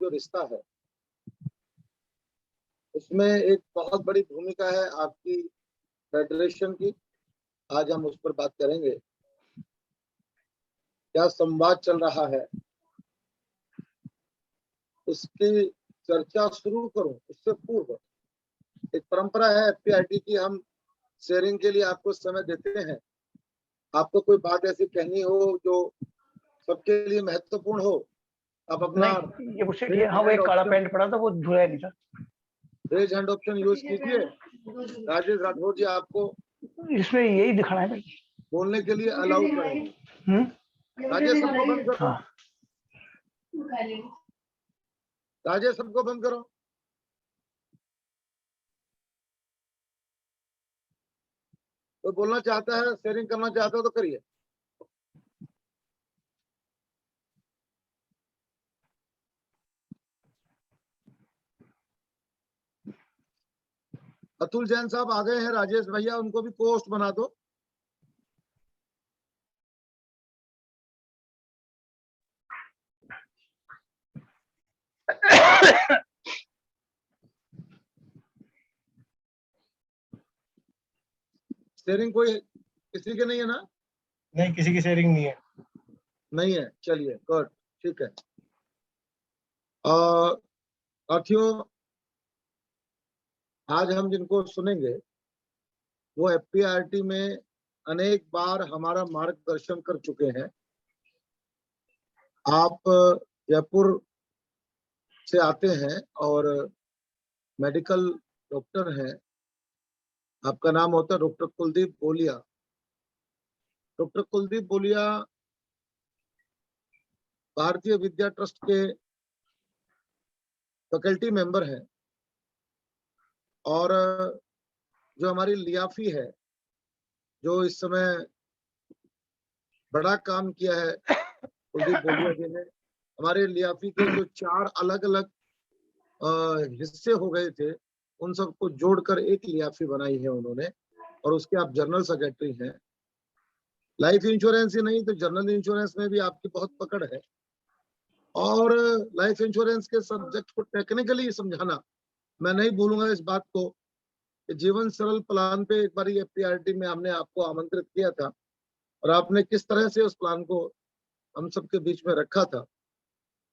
जो रिश्ता है उसमें एक बहुत बड़ी भूमिका है आपकी फेडरेशन की। आज हम उस पर बात करेंगे। क्या संवाद चल रहा है उसकी चर्चा शुरू करूं उससे पूर्व एक परंपरा है एफपीआईटी की, हम शेयरिंग के लिए आपको समय देते हैं। आपको कोई बात ऐसी कहनी हो जो सबके लिए महत्वपूर्ण हो, आप अपना नहीं, ये मुझसे किया। हाँ, वो एक काला पैंट पड़ा था, वो धुला नहीं था। रेज हैंड ऑप्शन यूज कीजिए। राजेश राठौर जी आपको इसमें यही दिखाना है भाई, बोलने के लिए अलाउ करेंगे। राजेश सबको बंद करो। हाँ। राजेश सबको बंद करो। कोई बोलना चाहता है, शेयरिंग करना चाहता है तो करिए। अतुल जैन साहब आ गए हैं। राजेश भैया उनको भी कोस्ट बना दो। शेयरिंग कोई किसी के नहीं है ना? नहीं, किसी की शेयरिंग नहीं है। नहीं है, चलिए गुड, ठीक है। साथियों, आज हम जिनको सुनेंगे वो एफपीआईटी में अनेक बार हमारा मार्गदर्शन कर चुके हैं। आप जयपुर से आते हैं और मेडिकल डॉक्टर हैं। आपका नाम होता है डॉक्टर कुलदीप बोलिया। डॉक्टर कुलदीप बोलिया भारतीय विद्या ट्रस्ट के फैकल्टी मेंबर हैं और जो हमारी लियाफी है, जो इस समय बड़ा काम किया है कुलदीप बोलिया जी ने। हमारे लियाफी के जो 4 अलग अलग हिस्से हो गए थे उन सबको जोड़कर एक लियाफी बनाई है उन्होंने, और उसके आप जनरल सेक्रेटरी हैं। लाइफ इंश्योरेंस ही नहीं तो जनरल इंश्योरेंस में भी आपकी बहुत पकड़ है, और लाइफ इंश्योरेंस के सब्जेक्ट को टेक्निकली समझाना। मैं नहीं भूलूंगा इस बात को कि जीवन सरल प्लान पे एक बार एफपीआईटी में हमने आपको आमंत्रित किया था और आपने किस तरह से उस प्लान को हम सबके बीच में रखा था।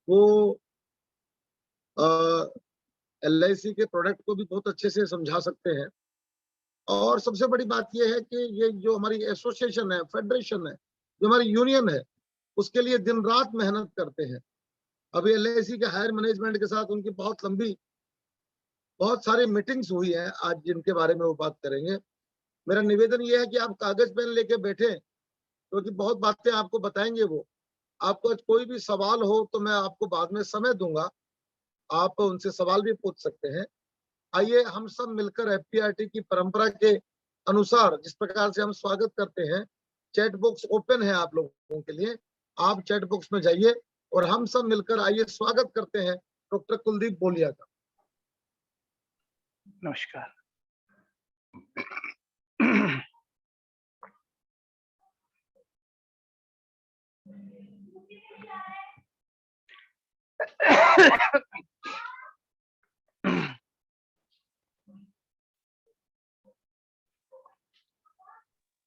वो LIC के प्रोडक्ट को भी बहुत अच्छे से समझा सकते हैं। और सबसे बड़ी बात यह है कि ये जो हमारी एसोसिएशन है, फेडरेशन है, जो हमारी यूनियन है, उसके लिए दिन रात मेहनत करते हैं। अभी LIC के हायर मैनेजमेंट के साथ उनकी बहुत लंबी बहुत सारी मीटिंग्स हुई है, आज जिनके बारे में वो बात करेंगे। मेरा निवेदन ये है कि आप कागज पेन लेके बैठे, क्योंकि बहुत बातें आपको बताएंगे वो। आपको कोई भी सवाल हो तो मैं आपको बाद में समय दूंगा, आप उनसे सवाल भी पूछ सकते हैं। आइए हम सब मिलकर एफपीआईटी की परंपरा के अनुसार जिस प्रकार से हम स्वागत करते हैं, चैट बॉक्स ओपन है आप लोगों के लिए। आप चैट बॉक्स में जाइए और हम सब मिलकर आइए स्वागत करते हैं डॉक्टर कुलदीप बोलिया का। नमस्कार।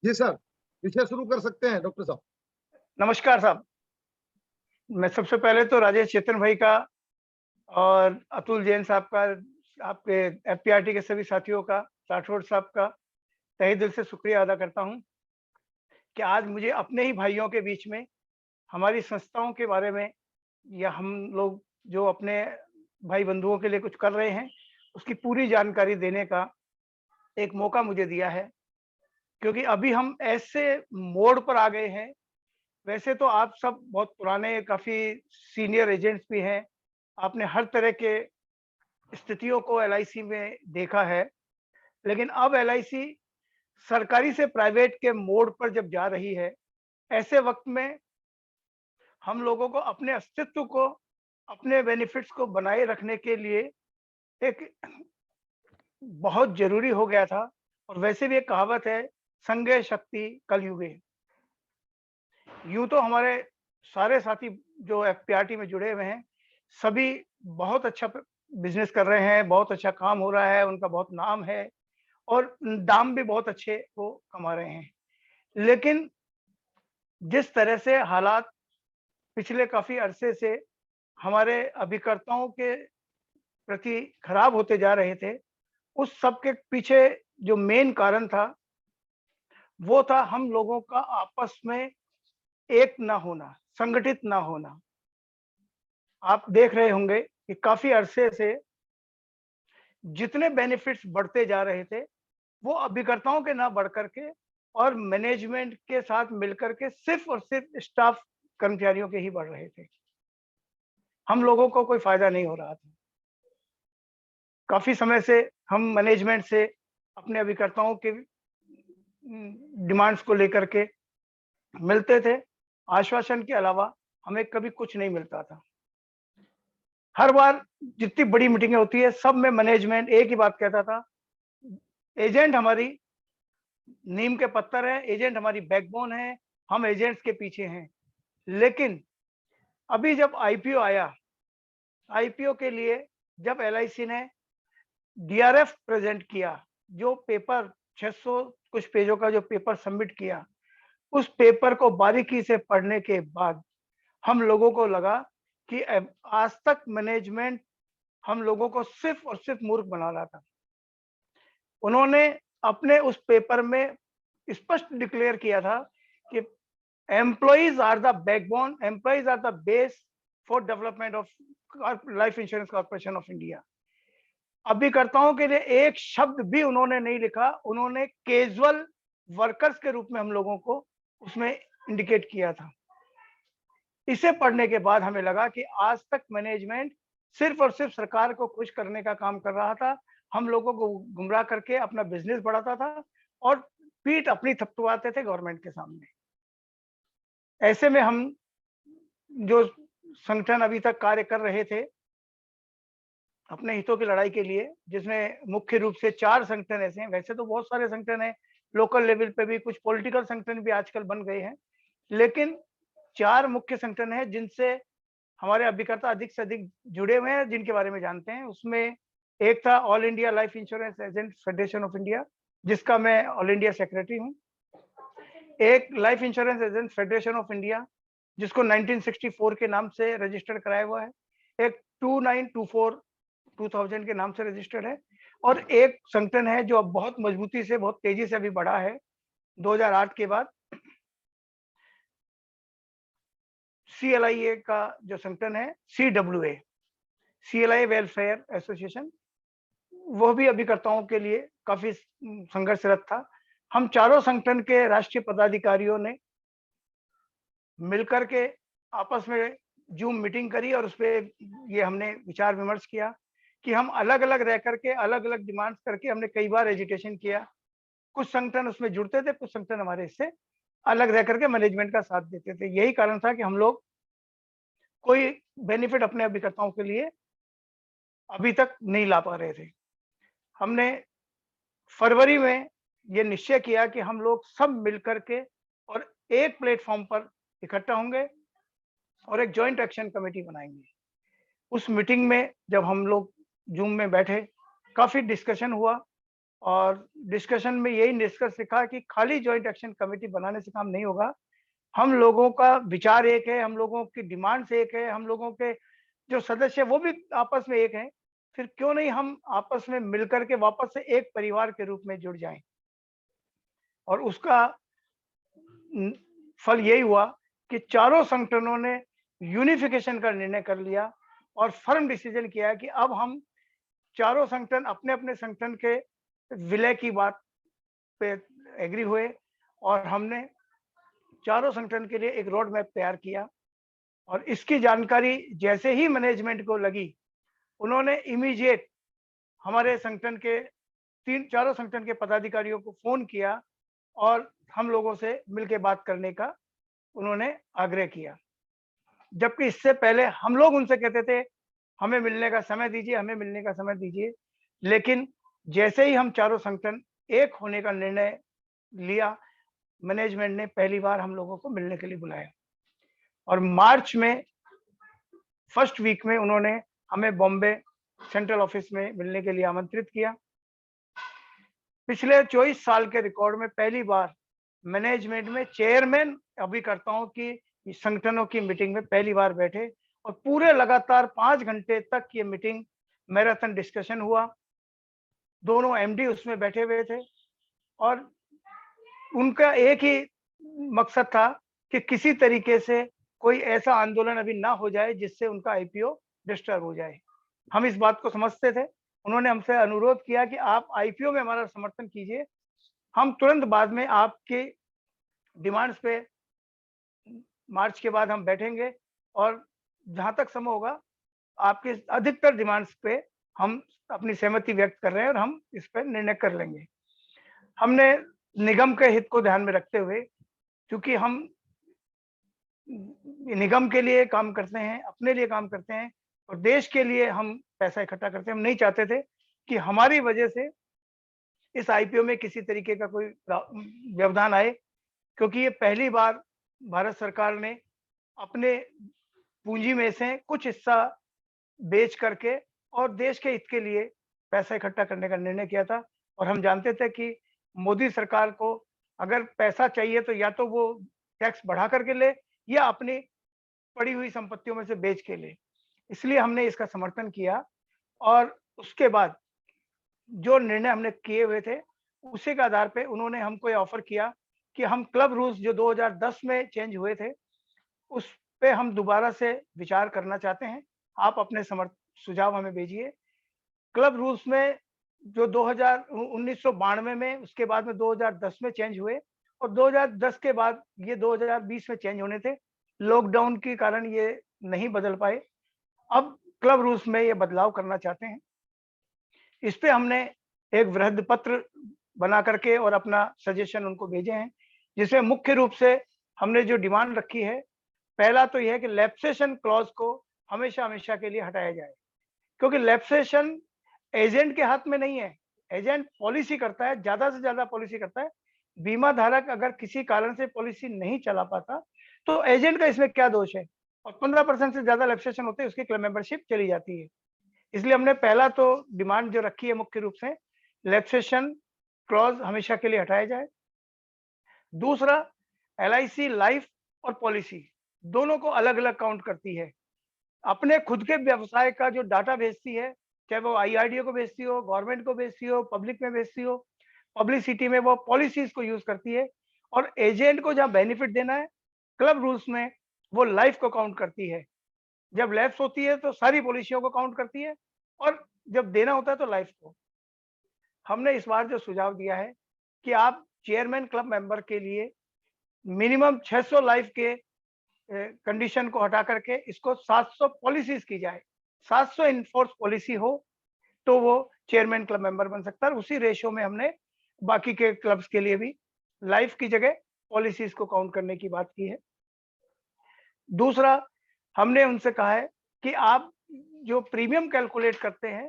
जी सर, विषय शुरू कर सकते हैं डॉक्टर साहब। नमस्कार साहब। मैं सबसे पहले तो राजेश चेतन भाई का और अतुल जैन साहब का, आपके एफपीआईटी के सभी साथियों का, राठौड़ साहब का तहे दिल से शुक्रिया अदा करता हूं कि आज मुझे अपने ही भाइयों के बीच में हमारी संस्थाओं के बारे में, या हम लोग जो अपने भाई बंधुओं के लिए कुछ कर रहे हैं, उसकी पूरी जानकारी देने का एक मौका मुझे दिया है। क्योंकि अभी हम ऐसे मोड़ पर आ गए हैं। वैसे तो आप सब बहुत पुराने, काफी सीनियर एजेंट्स भी हैं, आपने हर तरह के स्थितियों को LIC में देखा है, लेकिन अब LIC सरकारी से प्राइवेट के मोड़ पर जब जा रही है, ऐसे वक्त में हम लोगों को अपने अस्तित्व को, अपने बेनिफिट्स को बनाए रखने के लिए एक बहुत जरूरी हो गया था। और वैसे भी एक कहावत है, संगे शक्ति कलयुगे। यूं तो हमारे सारे साथी जो एफपीआईटी में जुड़े हुए हैं, सभी बहुत अच्छा बिजनेस कर रहे हैं, बहुत अच्छा काम हो रहा है, उनका बहुत नाम है और दाम भी बहुत अच्छे वो कमा रहे हैं। लेकिन जिस तरह से हालात पिछले काफ़ी अरसे से हमारे अभिकर्ताओं के प्रति खराब होते जा रहे थे, उस सब के पीछे जो मेन कारण था, वो था हम लोगों का आपस में एक ना होना, संगठित ना होना। आप देख रहे होंगे कि काफ़ी अरसे से जितने बेनिफिट्स बढ़ते जा रहे थे, वो अभिकर्ताओं के ना बढ़ कर के और मैनेजमेंट के साथ मिलकर के सिर्फ़ और सिर्फ़ स्टाफ कर्मचारियों के ही बढ़ रहे थे। हम लोगों को कोई फ़ायदा नहीं हो रहा था। काफ़ी समय से हम मैनेजमेंट से अपने अभिकर्ताओं के डिमांड्स को लेकर के मिलते थे। आश्वासन के अलावा हमें कभी कुछ नहीं मिलता था। हर बार जितनी बड़ी मीटिंगें होती है, सब में मैनेजमेंट एक ही बात कहता था, एजेंट हमारी नीम के पत्थर है, एजेंट हमारी बैकबोन है, हम एजेंट्स के पीछे हैं। लेकिन अभी जब आईपीओ आया, आईपीओ के लिए जब एलआईसी ने डीआरएफ प्रेजेंट किया, जो पेपर 600 कुछ पेजों का जो पेपर सबमिट किया, उस पेपर को बारीकी से पढ़ने के बाद हम लोगों को लगा कि आज तक मैनेजमेंट हम लोगों को सिर्फ और सिर्फ मूर्ख बना रहा था। उन्होंने अपने उस पेपर में स्पष्ट डिक्लेयर किया था कि employees are the backbone, employees are the base for development of life insurance corporation of India. अभिकर्ताओं के लिए एक शब्द भी उन्होंने नहीं लिखा, उन्होंने कैजुअल वर्कर्स के रूप में हम लोगों को उसमें इंडिकेट किया था। इसे पढ़ने के बाद हमें लगा कि आज तक मैनेजमेंट सिर्फ और सिर्फ सरकार को खुश करने का काम कर रहा था, हम लोगों को गुमराह करके अपना बिजनेस बढ़ाता था और पीठ अपनी थपथपाते थे गवर्नमेंट के सामने। ऐसे में हम जो संगठन अभी तक कार्य कर रहे थे अपने हितों की लड़ाई के लिए, जिसमें मुख्य रूप से 4 संगठन ऐसे हैं, वैसे तो बहुत सारे संगठन हैं, लोकल लेवल पे भी कुछ पॉलिटिकल संगठन भी आजकल बन गए हैं, लेकिन 4 मुख्य संगठन हैं जिनसे हमारे अभिकर्ता अधिक से अधिक जुड़े हुए हैं, जिनके बारे में जानते हैं। उसमें एक था all India life insurance agent federation of India, जिसका मैं ऑल इंडिया सेक्रेटरी हूँ। एक life insurance agent federation of India, जिसको 1964 के नाम से रजिस्टर्ड कराया हुआ है। एक 2924 2000 के नाम से रजिस्टर्ड है और एक संगठन है जो अब बहुत मजबूती से, बहुत तेजी से अभी बढ़ा है 2008 के बाद। CLIA का जो संगठन है, CWA, CLIA वेलफेयर एसोसिएशन, वो भी अभिकर्ताओं के लिए काफी संघर्षरत था। हम चारों संगठन के राष्ट्रीय पदाधिकारियों ने मिलकर के आपस में जूम मीटिंग करी और उसपे ये हमने विचार विमर्श किया कि हम अलग-अलग रह करके, अलग-अलग डिमांड्स करके हमने कई बार एजिटेशन किया। कुछ संगठन उसमें जुड़ते थे, कुछ संगठन हमारे इससे अलग रह करके मैनेजमेंट का साथ देते थे। यही कारण था कि हम लोग कोई बेनिफिट अपने अभिकर्ताओं के लिए अभी तक नहीं ला पा रहे थे। हमने फरवरी में ये निश्चय किया कि हम लोग सब मिलकर के और एक प्लेटफॉर्म पर इकट्ठा होंगे और एक जॉइंट एक्शन कमेटी बनाएंगे। उस मीटिंग में जब हम लोग जूम में बैठे, काफी डिस्कशन हुआ और डिस्कशन में यही निष्कर्ष निकला कि खाली जॉइंट एक्शन कमेटी बनाने से काम नहीं होगा। हम लोगों का विचार एक है, हम लोगों की डिमांड्स एक है, हम लोगों के जो सदस्य वो भी आपस में एक हैं। फिर क्यों नहीं हम आपस में मिलकर के वापस से एक परिवार के रूप में जुड़ जाएं। और उसका फल यही हुआ कि चारों संगठनों ने यूनिफिकेशन का निर्णय कर लिया और फर्म डिसीजन किया कि अब हम चारों संगठन अपने अपने संगठन के विलय की बात पे एग्री हुए और हमने चारों संगठन के लिए एक रोड मैप तैयार किया। और इसकी जानकारी जैसे ही मैनेजमेंट को लगी, उन्होंने इमीडिएट हमारे संगठन के चारों संगठन के पदाधिकारियों को फोन किया और हम लोगों से मिलकर बात करने का उन्होंने आग्रह किया। जबकि इससे पहले हम लोग उनसे कहते थे हमें मिलने का समय दीजिए, हमें मिलने का समय दीजिए। लेकिन जैसे ही हम चारों संगठन एक होने का निर्णय लिया, मैनेजमेंट ने पहली बार हम लोगों को मिलने के लिए बुलाया और मार्च में फर्स्ट वीक में उन्होंने हमें बॉम्बे सेंट्रल ऑफिस में मिलने के लिए आमंत्रित किया। पिछले 24 साल के रिकॉर्ड में पहली बार मैनेजमेंट में चेयरमैन अभिकर्ताओं की संगठनों की मीटिंग में पहली बार बैठे और पूरे लगातार 5 घंटे तक ये मीटिंग मैराथन डिस्कशन हुआ। दोनों एमडी उसमें बैठे हुए थे और उनका एक ही मकसद था कि किसी तरीके से कोई ऐसा आंदोलन अभी ना हो जाए जिससे उनका आईपीओ डिस्टर्ब हो जाए। हम इस बात को समझते थे। उन्होंने हमसे अनुरोध किया कि आप आईपीओ में हमारा समर्थन कीजिए, हम तुरंत बाद में आपके डिमांड्स पे मार्च के बाद हम बैठेंगे और जहां तक संभव होगा आपके अधिकतर डिमांड्स पे हम अपनी सहमति व्यक्त कर रहे हैं और हम इस पर निर्णय कर लेंगे। हमने निगम के हित को ध्यान में रखते हुए, क्योंकि हम निगम के लिए काम करते हैं, अपने लिए काम करते हैं और देश के लिए हम पैसा इकट्ठा करते हैं, हम नहीं चाहते थे कि हमारी वजह से इस आईपीओ में किसी तरीके का कोई व्यवधान आए, क्योंकि ये पहली बार भारत सरकार ने अपने पूंजी में से कुछ हिस्सा बेच करके और देश के हित के लिए पैसा इकट्ठा करने का निर्णय किया था। और हम जानते थे कि मोदी सरकार को अगर पैसा चाहिए तो या तो वो टैक्स बढ़ा करके ले या अपनी पड़ी हुई संपत्तियों में से बेच के ले। इसलिए हमने इसका समर्थन किया और उसके बाद जो निर्णय हमने किए हुए थे उसी के आधार पे उन्होंने हमको ये ऑफर किया कि हम क्लब रूल्स जो 2010 में चेंज हुए थे उस पे हम दोबारा से विचार करना चाहते हैं। आप अपने सुझाव हमें भेजिए। क्लब रूल्स में जो 1992 में, उसके बाद में 2010 में चेंज हुए और 2010 के बाद ये 2020 में चेंज होने थे। लॉकडाउन के कारण ये नहीं बदल पाए। अब क्लब रूल्स में ये बदलाव करना चाहते हैं। इस पे हमने एक वृहद पत्र बना करके और अपना सजेशन उनको भेजे हैं, जिसमें मुख्य रूप से हमने जो डिमांड रखी है, पहला तो यह है कि लैप्सेशन क्लॉज को हमेशा हमेशा के लिए हटाया जाए, क्योंकि लैप्सेशन एजेंट के हाथ में नहीं है। एजेंट पॉलिसी करता है, ज्यादा से ज्यादा पॉलिसी करता है। बीमा धारक अगर किसी कारण से पॉलिसी नहीं चला पाता तो एजेंट का इसमें क्या दोष है, और 15% से ज्यादा लैप्सेशन होते हैं उसकी क्लब मेंबरशिप चली जाती है। इसलिए हमने पहला तो डिमांड जो रखी है मुख्य रूप से लैप्सेशन क्लॉज हमेशा के लिए हटाया जाए। दूसरा, एलआईसी लाइफ और पॉलिसी दोनों को अलग अलग काउंट करती है। अपने खुद के व्यवसाय का जो डाटा भेजती है, चाहे वो आईआरडीओ को भेजती हो, गवर्नमेंट को भेजती हो, पब्लिक में भेजती हो, पब्लिसिटी में वो पॉलिसीज को यूज करती है। और एजेंट को जहां बेनिफिट देना है क्लब रूल्स में वो लाइफ को काउंट करती है। जब लैप्स होती है तो सारी पॉलिसियों को काउंट करती है और जब देना होता है तो लाइफ को। हमने इस बार जो सुझाव दिया है कि आप चेयरमैन क्लब मेंबर के लिए मिनिमम 600 लाइफ के कंडीशन को हटा करके इसको 700 पॉलिसीज की जाए। 700 इनफोर्स पॉलिसी हो तो वो चेयरमैन क्लब मेंबर बन सकता है। उसी रेशियो में हमने बाकी के क्लब्स के लिए भी लाइफ की जगह पॉलिसीज को काउंट करने की बात की है। दूसरा, हमने उनसे कहा है कि आप जो प्रीमियम कैलकुलेट करते हैं,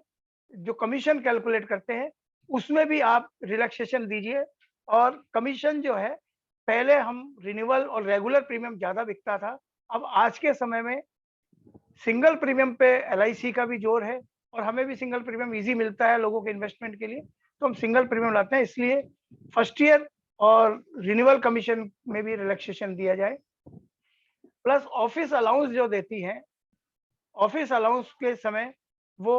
जो कमीशन कैलकुलेट करते हैं, उसमें भी आप रिलैक्सेशन दीजिए। और कमीशन जो है, पहले हम रिन्यूअल और रेगुलर प्रीमियम ज्यादा बिकता था, अब आज के समय में सिंगल प्रीमियम पे एलआईसी का भी जोर है और हमें भी सिंगल प्रीमियम इजी मिलता है लोगों के इन्वेस्टमेंट के लिए, तो हम सिंगल प्रीमियम लाते हैं। इसलिए फर्स्ट ईयर और रिन्यूअल कमीशन में भी रिलैक्सेशन दिया जाए। प्लस ऑफिस अलाउंस जो देती है, ऑफिस अलाउंस के समय वो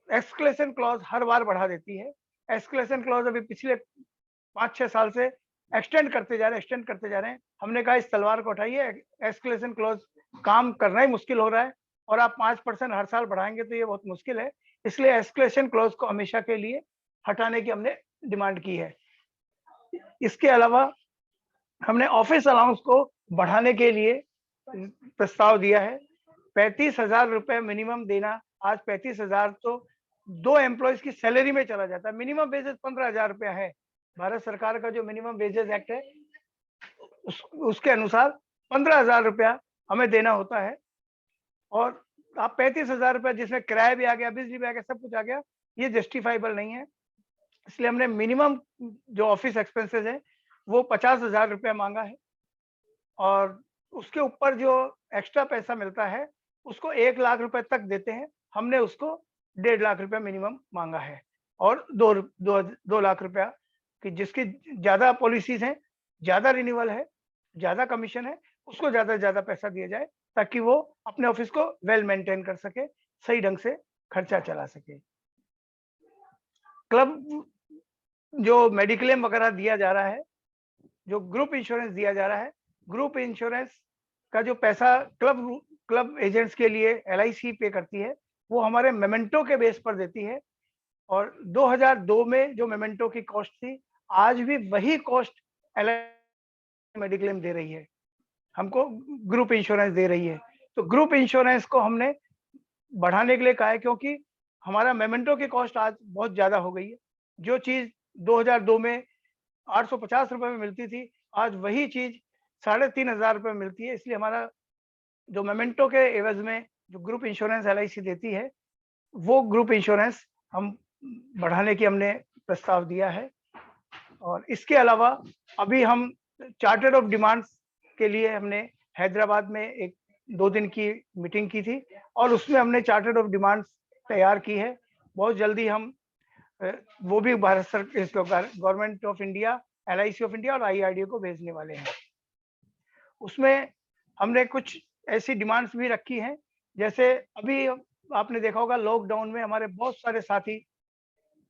एस्केलेशन क्लॉज हर बार बढ़ा देती है। एस्केलेशन क्लॉज अभी पिछले 5-6 साल से एक्सटेंड करते जा रहे हैं। हमने कहा इस तलवार को हटाइए, एस्केलेशन क्लॉज काम करना ही मुश्किल हो रहा है और आप 5% हर साल बढ़ाएंगे तो ये बहुत मुश्किल है। इसलिए एस्केलेशन क्लॉज को हमेशा के लिए हटाने की हमने डिमांड की है। इसके अलावा हमने ऑफिस अलाउंस को बढ़ाने के लिए प्रस्ताव दिया है। 35,000 रुपए मिनिमम देना। आज 35,000 तो 2 एम्प्लॉयज की सैलरी में चला जाता है। मिनिमम वेजेस 15,000 रुपया है। भारत सरकार का जो मिनिमम वेजेस एक्ट है उसके अनुसार 15,000 रुपया हमें देना होता है। और आप 35,000 रुपया जिसमें किराया भी आ गया, बिजली भी आ गया, सब कुछ आ गया, ये जस्टिफाइबल नहीं है। इसलिए हमने मिनिमम जो ऑफिस एक्सपेंसेस है वो 50,000 रुपया मांगा है और उसके ऊपर जो एक्स्ट्रा पैसा मिलता है उसको 1 लाख रुपए तक देते हैं। हमने उसको 1.5 लाख रुपया मिनिमम मांगा है और 2 लाख रुपया कि जिसकी ज्यादा पॉलिसीज हैं, ज्यादा रिन्यूअल है, ज्यादा कमीशन है, उसको ज्यादा से ज्यादा पैसा दिया जाए ताकि वो अपने ऑफिस को वेल मेंटेन कर सके, सही ढंग से खर्चा चला सके। क्लब जो मेडिक्लेम वगैरह दिया जा रहा है, जो ग्रुप इंश्योरेंस दिया जा रहा है, ग्रुप इंश्योरेंस का जो पैसा क्लब एजेंट्स के लिए LIC पे करती है, वो हमारे मेमेंटो के बेस पर देती है और 2002 में जो मेमेंटो की कॉस्ट थी, आज भी वही कॉस्ट LIC मेडिक्लेम दे रही है, हमको ग्रुप इंश्योरेंस दे रही है। तो ग्रुप इंश्योरेंस को हमने बढ़ाने के लिए कहा है क्योंकि हमारा मेमेंटो की कॉस्ट आज बहुत ज्यादा हो गई है। जो चीज 2002 में 850 रुपए में मिलती थी, आज वही चीज 3,500 रुपए में मिलती है। इसलिए हमारा जो मेमेंटो के एवज में जो ग्रुप इंश्योरेंस LIC देती है, वो ग्रुप इंश्योरेंस हम बढ़ाने की हमने प्रस्ताव दिया है। और इसके अलावा अभी हम चार्टर ऑफ डिमांड्स के लिए हमने हैदराबाद में एक 2 दिन की मीटिंग की थी और उसमें हमने चार्टर ऑफ डिमांड्स तैयार की है। बहुत जल्दी हम वो भी भारत सरकार, government of India, LIC of India और IRDA को भेजने वाले हैं। उसमें हमने कुछ ऐसी डिमांड्स भी रखी हैं, जैसे अभी आपने देखा होगा लॉकडाउन में हमारे बहुत सारे साथी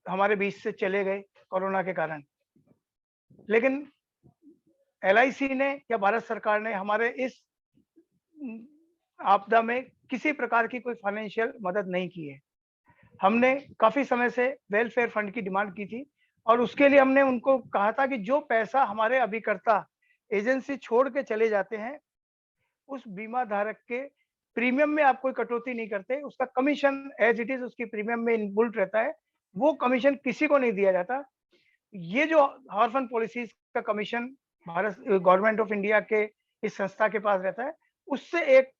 हमारे बीच से चले गए कोरोना के कारण, लेकिन LIC ने या भारत सरकार ने हमारे इस आपदा में किसी प्रकार की कोई फाइनेंशियल मदद नहीं की है। हमने काफी समय से वेलफेयर फंड की डिमांड की थी और उसके लिए हमने उनको कहा था कि जो पैसा हमारे अभिकर्ता एजेंसी छोड़ के चले जाते हैं, उस बीमा धारक के प्रीमियम में आप कोई कटौती नहीं करते, उसका कमीशन एज इट इज उसकी प्रीमियम में इनबुल्ट रहता है, वो कमीशन किसी को नहीं दिया जाता। ये जो ऑर्फन पॉलिसीज का commission Bharat government of India के इस संस्था के पास रहता है, उससे एक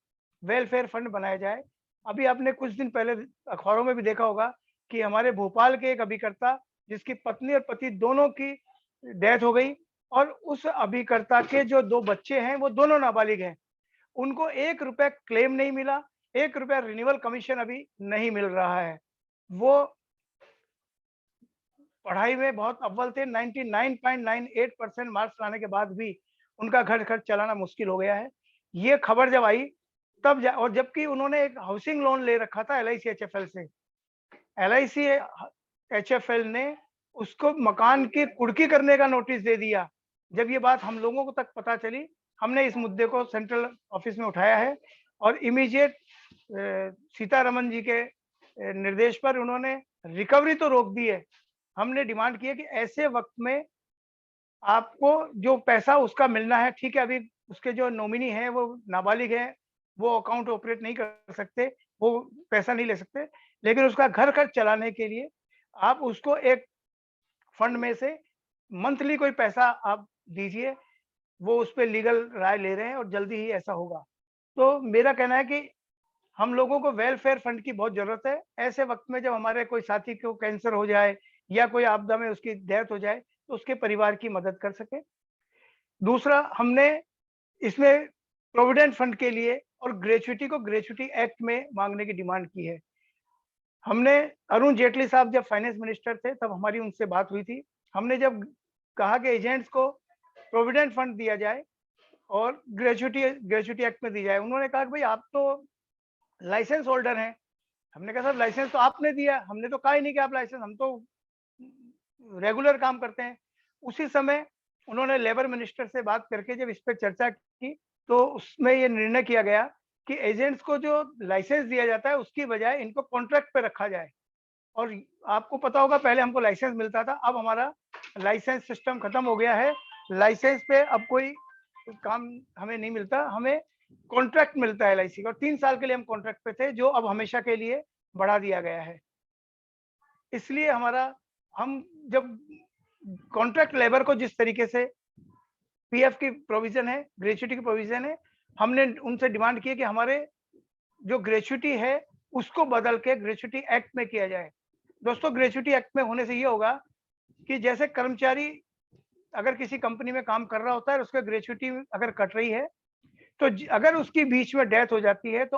वेलफेयर फंड बनाया जाए। अभी आपने कुछ दिन पहले अखबारों में भी देखा होगा कि हमारे भोपाल के एक अभिकर्ता जिसकी पत्नी और पति दोनों की डेथ हो गई और उस अभिकर्ता के जो 2 बच्चे हैं वो दोनों नाबालिग हैं, उनको 1 रुपया क्लेम नहीं मिला, 1 रुपया रिन्यूअल कमीशन अभी नहीं मिल रहा है। वो पढ़ाई में बहुत अव्वल थे, 99.98% मार्क्स लाने के बाद भी उनका घर खर्च चलाना मुश्किल हो गया है। ये खबर जब आई तब और जबकि उन्होंने एक हाउसिंग लोन ले रखा था LIC HFL से, LIC HFL ने उसको मकान की कुर्की करने का नोटिस दे दिया। जब ये बात हम लोगों को तक पता चली, हमने इस मुद्दे को सेंट्रल ऑफिस में उठाया है और इमीडिएट सीतारमन जी के निर्देश पर उन्होंने रिकवरी तो रोक दी है। हमने डिमांड की है कि ऐसे वक्त में आपको जो पैसा उसका मिलना है, ठीक है, अभी उसके जो नॉमिनी है वो नाबालिग है, वो अकाउंट ऑपरेट नहीं कर सकते, वो पैसा नहीं ले सकते, लेकिन उसका घर खर्च चलाने के लिए आप उसको एक फंड में से मंथली कोई पैसा आप दीजिए। वो उस पर लीगल राय ले रहे हैं और जल्दी ही ऐसा होगा। तो मेरा कहना है कि हम लोगों को वेलफेयर फंड की बहुत जरूरत है। ऐसे वक्त में जब हमारे कोई साथी को कैंसर हो जाए या कोई आपदा में उसकी डेथ हो जाए तो उसके परिवार की मदद कर सके। दूसरा, हमने इसमें प्रोविडेंट फंड के लिए और ग्रेच्युटी को ग्रेच्युटी एक्ट में मांगने की डिमांड की है। हमने अरुण जेटली साहब जब फाइनेंस मिनिस्टर थे तब हमारी उनसे बात हुई थी। हमने जब कहा कि एजेंट्स को प्रोविडेंट फंड दिया जाए और ग्रेच्युटी एक्ट में दी जाए, उन्होंने कहा कि भाई आप तो लाइसेंस होल्डर हैं। हमने कहा सर लाइसेंस तो आपने दिया, हमने तो कहा ही नहीं कि आप लाइसेंस, हम तो रेगुलर काम करते हैं। उसी समय उन्होंने लेबर मिनिस्टर से बात करके जब इस पर चर्चा की तो उसमें ये निर्णय किया गया कि एजेंट्स को जो लाइसेंस दिया जाता है उसकी बजाय इनको कॉन्ट्रैक्ट पे रखा जाए। और आपको पता होगा पहले हमको लाइसेंस मिलता था, अब हमारा लाइसेंस सिस्टम खत्म हो गया है। लाइसेंस पे अब कोई काम हमें नहीं मिलता, हमें कॉन्ट्रैक्ट मिलता है LIC का। 3 साल के लिए हम कॉन्ट्रैक्ट पे थे, जो अब हमेशा के लिए बढ़ा दिया गया है। इसलिए हम जब कॉन्ट्रैक्ट लेबर को जिस तरीके से PF की प्रोविजन है, ग्रेच्युटी की प्रोविजन है, हमने उनसे डिमांड की है कि हमारे जो ग्रेच्युटी है उसको बदल के ग्रेच्युटी एक्ट में किया जाए। दोस्तों, ग्रेच्युटी एक्ट में होने से ये होगा कि जैसे कर्मचारी अगर किसी कंपनी में काम कर रहा होता है और उसका ग्रेच्युटी अगर कट रही है तो अगर उसकी बीच में डेथ हो जाती है तो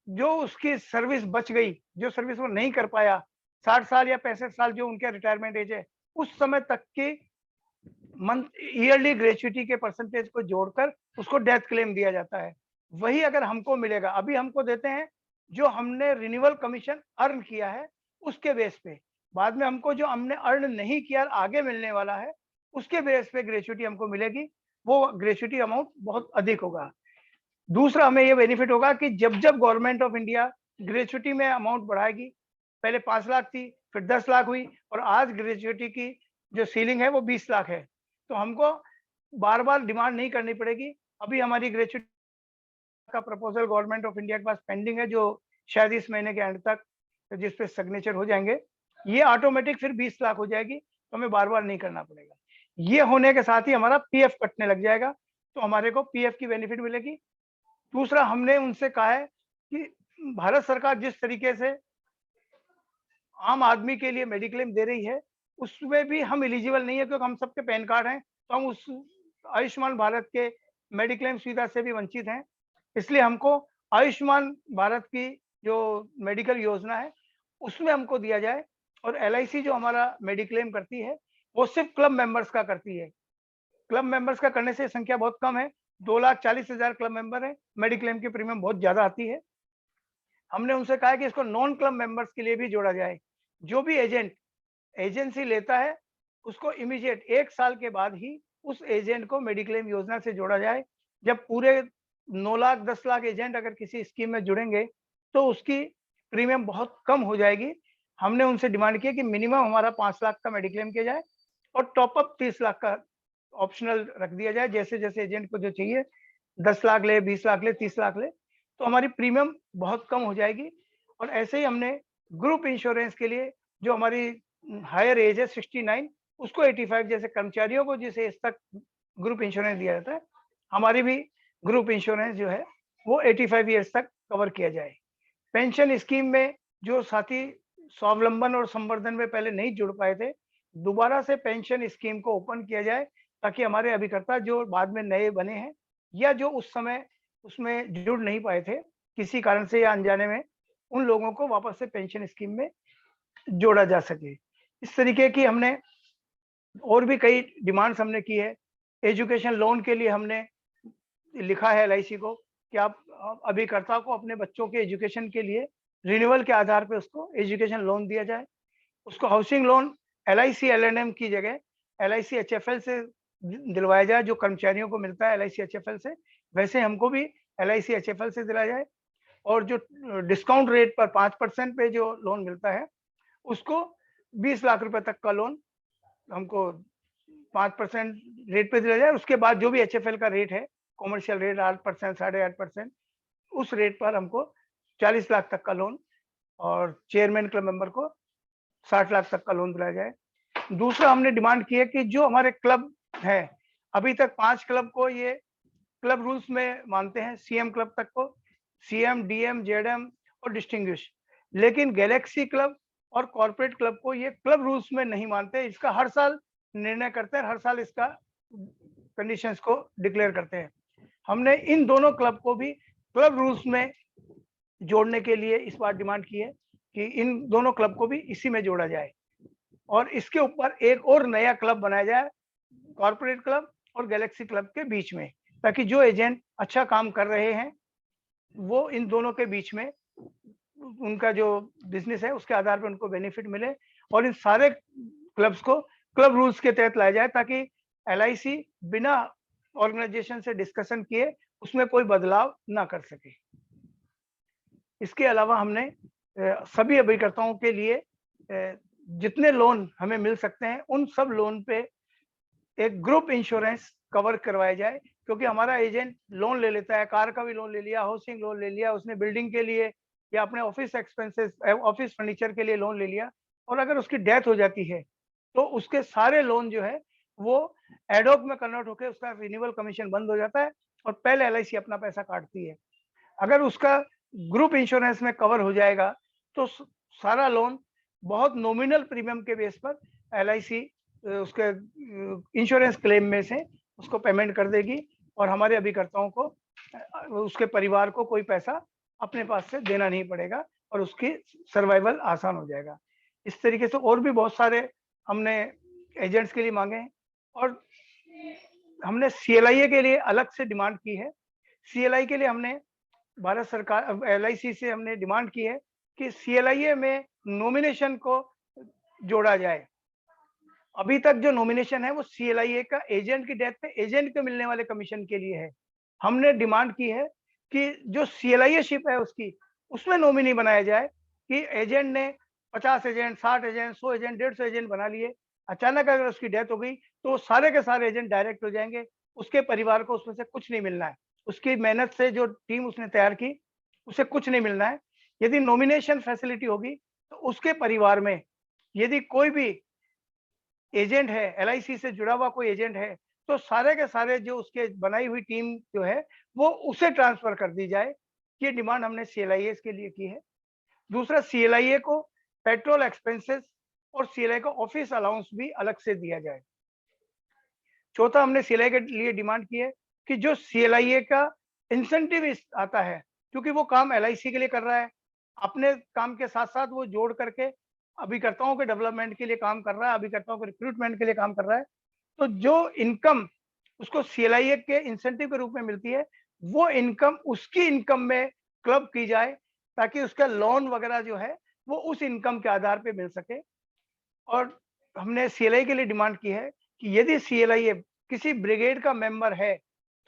जो उसकी सर्विस बच गई, जो सर्विस वो नहीं कर पाया, 60 साल या 65 साल जो उनका रिटायरमेंट एज है, उस समय तक की मंथ ईयरली ग्रेच्युटी के परसेंटेज को जोड़कर उसको डेथ क्लेम दिया जाता है। वही अगर हमको मिलेगा, अभी हमको देते हैं जो हमने रिन्यूअल कमीशन अर्न किया है उसके बेस पे, बाद में हमको जो हमने अर्न नहीं किया आगे मिलने वाला है उसके बेस पे ग्रेच्युटी हमको मिलेगी, वो ग्रेच्युटी अमाउंट बहुत अधिक होगा। दूसरा हमें ये बेनिफिट होगा कि जब जब गवर्नमेंट ऑफ इंडिया ग्रेच्युटी में अमाउंट बढ़ाएगी, पहले 5 लाख थी, फिर 10 लाख हुई और आज ग्रेच्युटी की जो सीलिंग है वो 20 लाख है, तो हमको बार बार डिमांड नहीं करनी पड़ेगी। अभी हमारी ग्रेच्युटी का प्रपोजल गवर्नमेंट ऑफ इंडिया के पास पेंडिंग है, जो शायद इस महीने के एंड तक जिस पे सिग्नेचर हो जाएंगे, ये ऑटोमेटिक फिर 20 लाख हो जाएगी, तो हमें बार बार नहीं करना पड़ेगा। ये होने के साथ ही हमारा पीएफ कटने लग जाएगा, तो हमारे को पीएफ की बेनिफिट मिलेगी। दूसरा हमने उनसे कहा है कि भारत सरकार जिस तरीके से आम आदमी के लिए मेडिक्लेम दे रही है, उसमें भी हम एलिजिबल नहीं है, क्योंकि हम सबके पैन कार्ड हैं, तो हम उस आयुष्मान भारत के मेडिक्लेम सुविधा से भी वंचित हैं। इसलिए हमको आयुष्मान भारत की जो मेडिकल योजना है उसमें हमको दिया जाए, और एलआईसी जो हमारा मेडिक्लेम करती है वो सिर्फ क्लब मेंबर्स का करती है। क्लब मेंबर्स का करने से संख्या बहुत कम है, 2,40,000 क्लब मेंबर है, मेडिक्लेम की प्रीमियम बहुत ज्यादा आती है। हमने उनसे कहा है कि इसको नॉन क्लब मेंबर्स के लिए भी जोड़ा जाए। जो भी एजेंट एजेंसी लेता है उसको इमीडिएट 1 साल के बाद ही उस एजेंट को मेडिक्लेम योजना से जोड़ा जाए। जब पूरे 9 लाख 10 लाख एजेंट अगर किसी स्कीम में जुड़ेंगे तो उसकी प्रीमियम बहुत कम हो जाएगी। हमने उनसे डिमांड की कि मिनिमम हमारा 5 लाख का मेडिक्लेम किया जाए और टॉपअप 30 लाख का ऑप्शनल रख दिया जाए, जैसे जैसे एजेंट को जो चाहिए, 10 लाख ले, 20 लाख ले, 30 लाख ले, तो हमारी प्रीमियम बहुत कम हो जाएगी। और ऐसे ही हमने ग्रुप इंश्योरेंस के लिए जो हमारी हायर एज है 69, उसको 85, जैसे कर्मचारियों को जिस एज तक ग्रुप इंश्योरेंस दिया जाता है, हमारी भी ग्रुप इंश्योरेंस जो है वो 85 ईयर्स तक कवर किया जाए। पेंशन स्कीम में जो साथी स्वावलंबन और संवर्धन में पहले नहीं जुड़ पाए थे, दोबारा से पेंशन स्कीम को ओपन किया जाए, ताकि हमारे अभिकर्ता जो बाद में नए बने हैं या जो उस समय उसमें जुड़ नहीं पाए थे किसी कारण से या अनजाने में, उन लोगों को वापस से पेंशन स्कीम में जोड़ा जा सके। इस तरीके की हमने और भी कई डिमांड्स हमने की है। एजुकेशन लोन के लिए हमने लिखा है एलआईसी को कि आप अभिकर्ता को अपने बच्चों के एजुकेशन के लिए रिन्यूअल के आधार पे उसको एजुकेशन लोन दिया जाए। उसको हाउसिंग लोन एलआईसी एलएनएम की जगह एलआईसी एचएफएल से दिलवाया जाए, जो कर्मचारियों को मिलता है एलआईसी एचएफएल से, वैसे हमको भी एलआईसी एचएफएल से दिलाया जाए। और जो डिस्काउंट रेट पर 5% पे जो लोन मिलता है, उसको 20 लाख रुपए तक का लोन हमको 5% रेट पे दिया जाए। उसके बाद जो भी एचएफएल का रेट है, कॉमर्शियल रेट 8%, 8.5%, उस रेट पर हमको 40 लाख तक का लोन और चेयरमैन क्लब मेंबर को 60 लाख तक का लोन दिलाया जाए। दूसरा हमने डिमांड की है कि जो हमारे क्लब हैं, अभी तक 5 क्लब को ये क्लब रूल्स में मानते हैं, सीएम क्लब तक को, सीएम, डीएम, जेडएम और डिस्टिंग्विश, लेकिन गैलेक्सी क्लब और कॉर्पोरेट क्लब को ये क्लब रूल्स में नहीं मानते। इसका हर साल निर्णय करते हैं, हर साल इसका कंडीशंस को डिक्लेयर करते हैं। हमने इन दोनों क्लब को भी क्लब रूल्स में जोड़ने के लिए इस बार डिमांड की है कि इन दोनों क्लब को भी इसी में जोड़ा जाए, और इसके ऊपर एक और नया क्लब बनाया जाए कॉर्पोरेट क्लब और गैलेक्सी क्लब के बीच में, ताकि जो एजेंट अच्छा काम कर रहे हैं वो इन दोनों के बीच में उनका जो बिजनेस है उसके आधार पर उनको बेनिफिट मिले, और इन सारे क्लब्स को क्लब रूल्स के तहत लाया जाए, ताकि एलआईसी बिना ऑर्गेनाइजेशन से डिस्कशन किए उसमें कोई बदलाव ना कर सके। इसके अलावा हमने सभी अभिकर्ताओं के लिए जितने लोन हमें मिल सकते हैं उन सब लोन पे एक ग्रुप इंश्योरेंस कवर करवाया जाए, क्योंकि हमारा एजेंट लोन ले लेता है, कार का भी लोन ले लिया, हाउसिंग लोन ले लिया, उसने बिल्डिंग के लिए या अपने ऑफिस एक्सपेंसेस, ऑफिस फर्नीचर के लिए लोन ले लिया, और अगर उसकी डेथ हो जाती है तो उसके सारे लोन जो है वो एडॉक में कन्वर्ट होकर उसका रिन्यूअल कमीशन बंद हो जाता है और पहले एलआईसी अपना पैसा काटती है। अगर उसका ग्रुप इंश्योरेंस में कवर हो जाएगा तो सारा लोन बहुत नॉमिनल प्रीमियम के बेस पर एलआईसी उसके इंश्योरेंस क्लेम में से उसको पेमेंट कर देगी, और हमारे अभिकर्ताओं को, उसके परिवार को कोई पैसा अपने पास से देना नहीं पड़ेगा और उसकी सर्वाइवल आसान हो जाएगा। इस तरीके से और भी बहुत सारे हमने एजेंट्स के लिए मांगे हैं और हमने सीएलआईए के लिए अलग से डिमांड की है। सीएलआई के लिए हमने भारत सरकार एलआईसी से हमने डिमांड की है कि सीएलआईए में नॉमिनेशन को जोड़ा जाए। अभी तक जो नॉमिनेशन है वो सीएलआईए का एजेंट की डेथ पे एजेंट को मिलने वाले कमीशन के लिए है। हमने डिमांड की है कि जो सीएलआईए शिप है उसकी उसमें नॉमिनी बनाया जाए कि एजेंट ने 50 एजेंट, 60 एजेंट, 100 एजेंट, 150 एजेंट बना लिए, अचानक अगर उसकी डेथ हो गई तो सारे के सारे एजेंट डायरेक्ट हो जाएंगे, उसके परिवार को उसमें से कुछ नहीं मिलना है, उसकी मेहनत से जो टीम उसने तैयार की उसे कुछ नहीं मिलना है। यदि नॉमिनेशन फैसिलिटी होगी तो उसके परिवार में यदि कोई भी एजेंट है, एलआईसी से जुड़ा हुआ कोई एजेंट है, तो सारे के सारे जो उसके बनाई हुई टीम जो है वो उसे ट्रांसफर कर दी जाए। ये डिमांड हमने सीएलआईए के लिए की है। दूसरा, सीएलआईए को पेट्रोल एक्सपेंसेस और सीएलआई को ऑफिस अलाउंस भी अलग से दिया जाए। चौथा, हमने सीएलआई के लिए डिमांड की है कि जो सीएलआईए का इंसेंटिव आता है, क्योंकि वो काम एलआईसी के लिए कर रहा है, अपने काम के साथ साथ वो जोड़ करके अभिकर्ताओं के डेवलपमेंट के लिए काम कर रहा है, अभिकर्ताओं के रिक्रूटमेंट के लिए काम कर रहा है, तो जो इनकम उसको सीएलआईए के इंसेंटिव के रूप में मिलती है, वो इनकम उसकी इनकम में क्लब की जाए ताकि उसका लोन वगैरह जो है वो उस इनकम के आधार पे मिल सके। और हमने सीएलआई के लिए डिमांड की है कि यदि सीएलआईए किसी ब्रिगेड का मेंबर है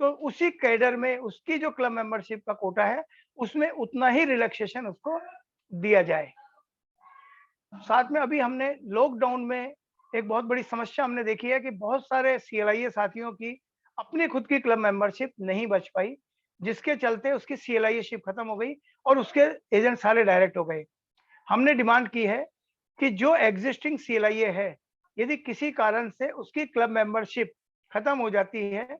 तो उसी कैडर में उसकी जो क्लब मेंबरशिप का कोटा है उसमें उतना ही रिलैक्सेशन उसको दिया जाए। साथ में अभी हमने लॉकडाउन में एक बहुत बड़ी समस्या हमने देखी है कि बहुत सारे सीएलआईए साथियों की अपनी खुद की क्लब मेंबरशिप नहीं बच पाई, जिसके चलते उसकी सीएलआईए शिप खत्म हो गई और उसके एजेंट सारे डायरेक्ट हो गए। हमने डिमांड की है कि जो एग्जिस्टिंग सीएलआईए है, यदि किसी कारण से उसकी क्लब मेंबरशिप खत्म हो जाती है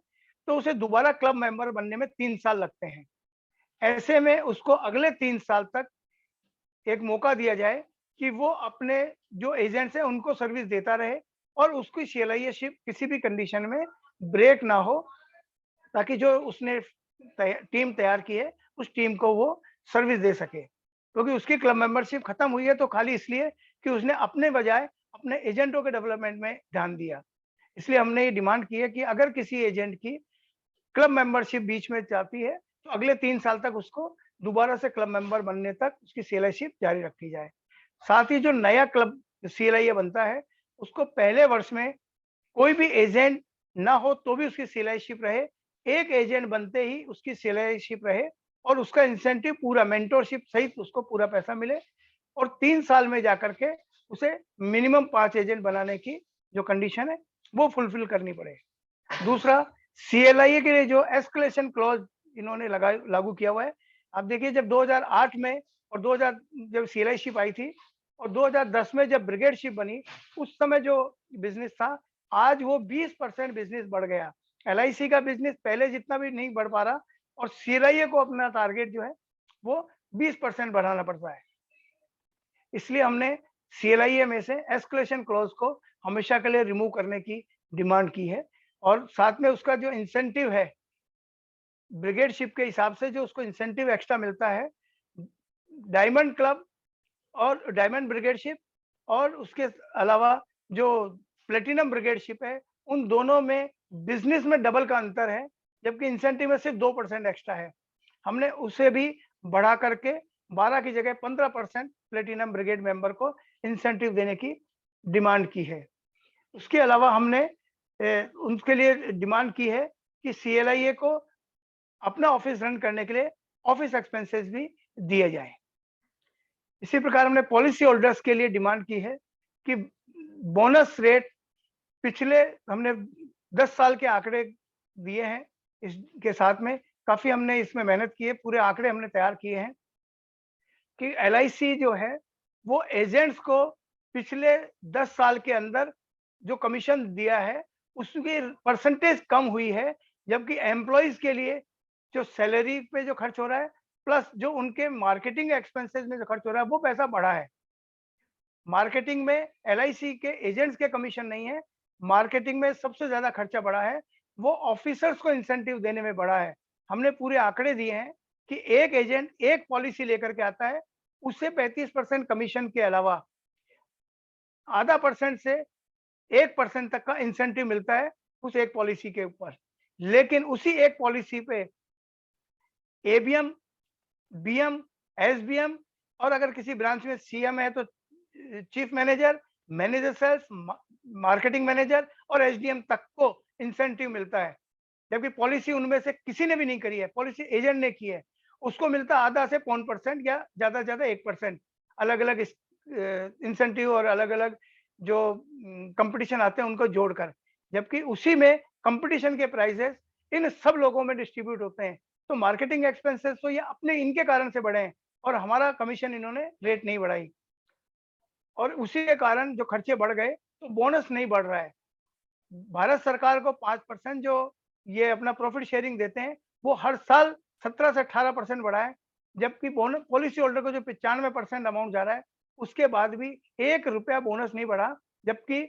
तो उसे दोबारा क्लब मेंबर बनने में 3 साल लगते हैं। ऐसे में उसको अगले 3 साल तक एक मौका दिया जाए कि वो अपने जो एजेंट्स हैं उनको सर्विस देता रहे और उसकी सीएलआईए शिप किसी भी कंडीशन में ब्रेक ना हो, ताकि जो उसने टीम तैयार की है उस टीम को वो सर्विस दे सके। क्योंकि उसकी क्लब मेंबरशिप खत्म हुई है तो खाली इसलिए कि उसने अपने बजाय अपने एजेंटों के डेवलपमेंट में ध्यान दिया। इसलिए हमने ये डिमांड की है कि अगर किसी एजेंट की क्लब मेंबरशिप बीच में जाती है तो अगले 3 साल तक उसको दोबारा से क्लब मेंबर बनने तक उसकी सीएलआईशिप जारी रखी जाए। साथ ही जो नया क्लब सीएलआईए बनता है उसको पहले वर्ष में कोई भी एजेंट ना हो तो भी उसकी सीएलआईशिप रहे, एक एजेंट बनते ही उसकी सीएलआईशिप रहे और उसका इंसेंटिव पूरा मेंटरशिप सहित उसको पूरा पैसा मिले और 3 साल में जाकर के उसे मिनिमम 5 एजेंट बनाने की जो कंडीशन है वो फुलफिल करनी पड़े। दूसरा, सीएलआईए के लिए जो एस्केलेशन क्लॉज इन्होंने लागू किया हुआ है। आप देखिए, जब 2008 में और 2000 जब सीएलआई शिप आई थी और 2010 में जब ब्रिगेड शिप बनी, उस समय जो बिजनेस था आज वो 20% बिजनेस बढ़ गया। एलआईसी का बिजनेस पहले जितना भी नहीं बढ़ पा रहा और सीएलआईए को अपना टारगेट जो है वो 20% बढ़ाना पड़ता है। इसलिए हमने सीएलआईए में से एस्केलेशन क्लॉज को हमेशा के लिए रिमूव करने की डिमांड की है और साथ में उसका जो इंसेंटिव है ब्रिगेड शिप के हिसाब से जो उसको इंसेंटिव एक्स्ट्रा मिलता है, डायमंड क्लब और डायमंड ब्रिगेड शिप और उसके अलावा जो प्लेटिनम ब्रिगेड शिप है, उन दोनों में बिजनेस में डबल का अंतर है, जबकि इंसेंटिव में सिर्फ 2% एक्स्ट्रा है। हमने उसे भी बढ़ा करके 12 की जगह 15% प्लेटिनम ब्रिगेड मेंबर को इंसेंटिव देने की डिमांड की है। उसके अलावा हमने उनके लिए डिमांड की है कि सीएलआईए को अपना ऑफिस रन करने के लिए ऑफिस एक्सपेंसेस भी दिए जाएं। इसी प्रकार हमने पॉलिसी होल्डर्स के लिए डिमांड की है कि बोनस रेट पिछले हमने 10 साल के आंकड़े दिए हैं, इसके साथ में काफी हमने इसमें मेहनत की है, पूरे आंकड़े हमने तैयार किए हैं कि एलआईसी जो है वो एजेंट्स को पिछले 10 साल के अंदर जो कमीशन दिया है उसकी परसेंटेज कम हुई है, जबकि एम्प्लॉइज के लिए जो सैलरी पे जो खर्च हो रहा है प्लस जो उनके मार्केटिंग एक्सपेंसेस में जो खर्च हो रहा है वो पैसा बढ़ा है। मार्केटिंग में एलआईसी के एजेंट्स के कमीशन नहीं है, मार्केटिंग में सबसे ज्यादा खर्चा बढ़ा है, वो ऑफिसर्स को इंसेंटिव देने में बढ़ा है। हमने पूरे आंकड़े दिए हैं कि एक एजेंट एक पॉलिसी लेकर के आता है, उसे 35% कमीशन के अलावा आधा परसेंट से 1% तक का इंसेंटिव मिलता है उस एक पॉलिसी के ऊपर। लेकिन उसी एक पॉलिसी पे एबीएम, बीएम, एसबीएम और अगर किसी ब्रांच में सीएम है तो chief manager, manager sales, marketing manager और एसडीएम तक को इंसेंटिव मिलता है। जबकि पॉलिसी उनमें से किसी ने भी नहीं करी है, पॉलिसी एजेंट ने की है, उसको मिलता आधा से 0.5% या ज्यादा से ज्यादा 1%। अलग अलग इंसेंटिव और अलग अलग जो कंपटीशन आते हैं उनको जोड़कर, जबकि उसी में कंपटीशन के प्राइसेस इन सब लोगों में डिस्ट्रीब्यूट होते हैं। तो मार्केटिंग एक्सपेंसेस तो ये अपने इनके कारण से बढ़े हैं और हमारा कमीशन इन्होंने रेट नहीं बढ़ाई, और उसी के कारण जो खर्चे बढ़ गए तो बोनस नहीं बढ़ रहा है। भारत सरकार को 5% जो ये अपना प्रॉफिट शेयरिंग देते हैं वो हर साल 17 से 18% बढ़ा है, जबकि बोनस पॉलिसी होल्डर को जो 95% अमाउंट जा रहा है उसके बाद भी 1 रुपया बोनस नहीं बढ़ा। जबकि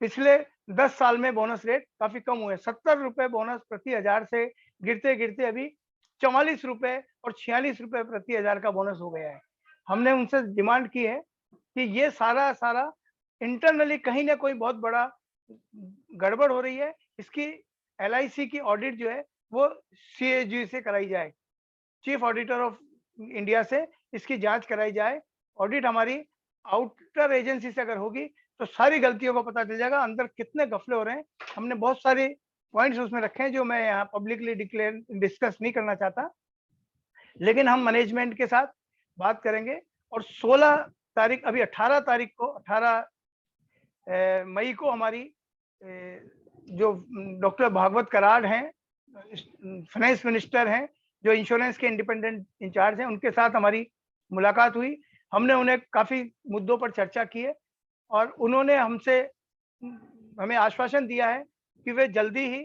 पिछले 10 साल में बोनस रेट काफी कम हुए, 70 रुपए बोनस प्रति हजार से गिरते गिरते अभी 44 रुपए और 46 रुपए प्रति हजार का बोनस हो गया है। हमने उनसे डिमांड की है कि ये सारा इंटरनली कहीं ना कोई बहुत बड़ा गड़बड़ हो रही है, इसकी एलआईसी की ऑडिट जो है वो सीएजी से कराई जाए, चीफ ऑडिटर ऑफ इंडिया से इसकी जांच कराई जाए। ऑडिट हमारी आउटर एजेंसी से अगर होगी तो सारी गलतियों को पता चल जाएगा, अंदर कितने गफले हो रहे हैं। हमने बहुत सारे पॉइंट्स उसमें रखे हैं जो मैं यहाँ पब्लिकली डिस्कस नहीं करना चाहता, लेकिन हम मैनेजमेंट के साथ बात करेंगे। और 16 तारीख, अभी 18 तारीख को 18 मई को हमारी जो डॉक्टर भागवत कराड़ हैं, फाइनेंस मिनिस्टर हैं, जो इंश्योरेंस के इंडिपेंडेंट इंचार्ज हैं, उनके साथ हमारी मुलाकात हुई। हमने उन्हें काफी मुद्दों पर चर्चा की है और उन्होंने हमें आश्वासन दिया है कि वे जल्दी ही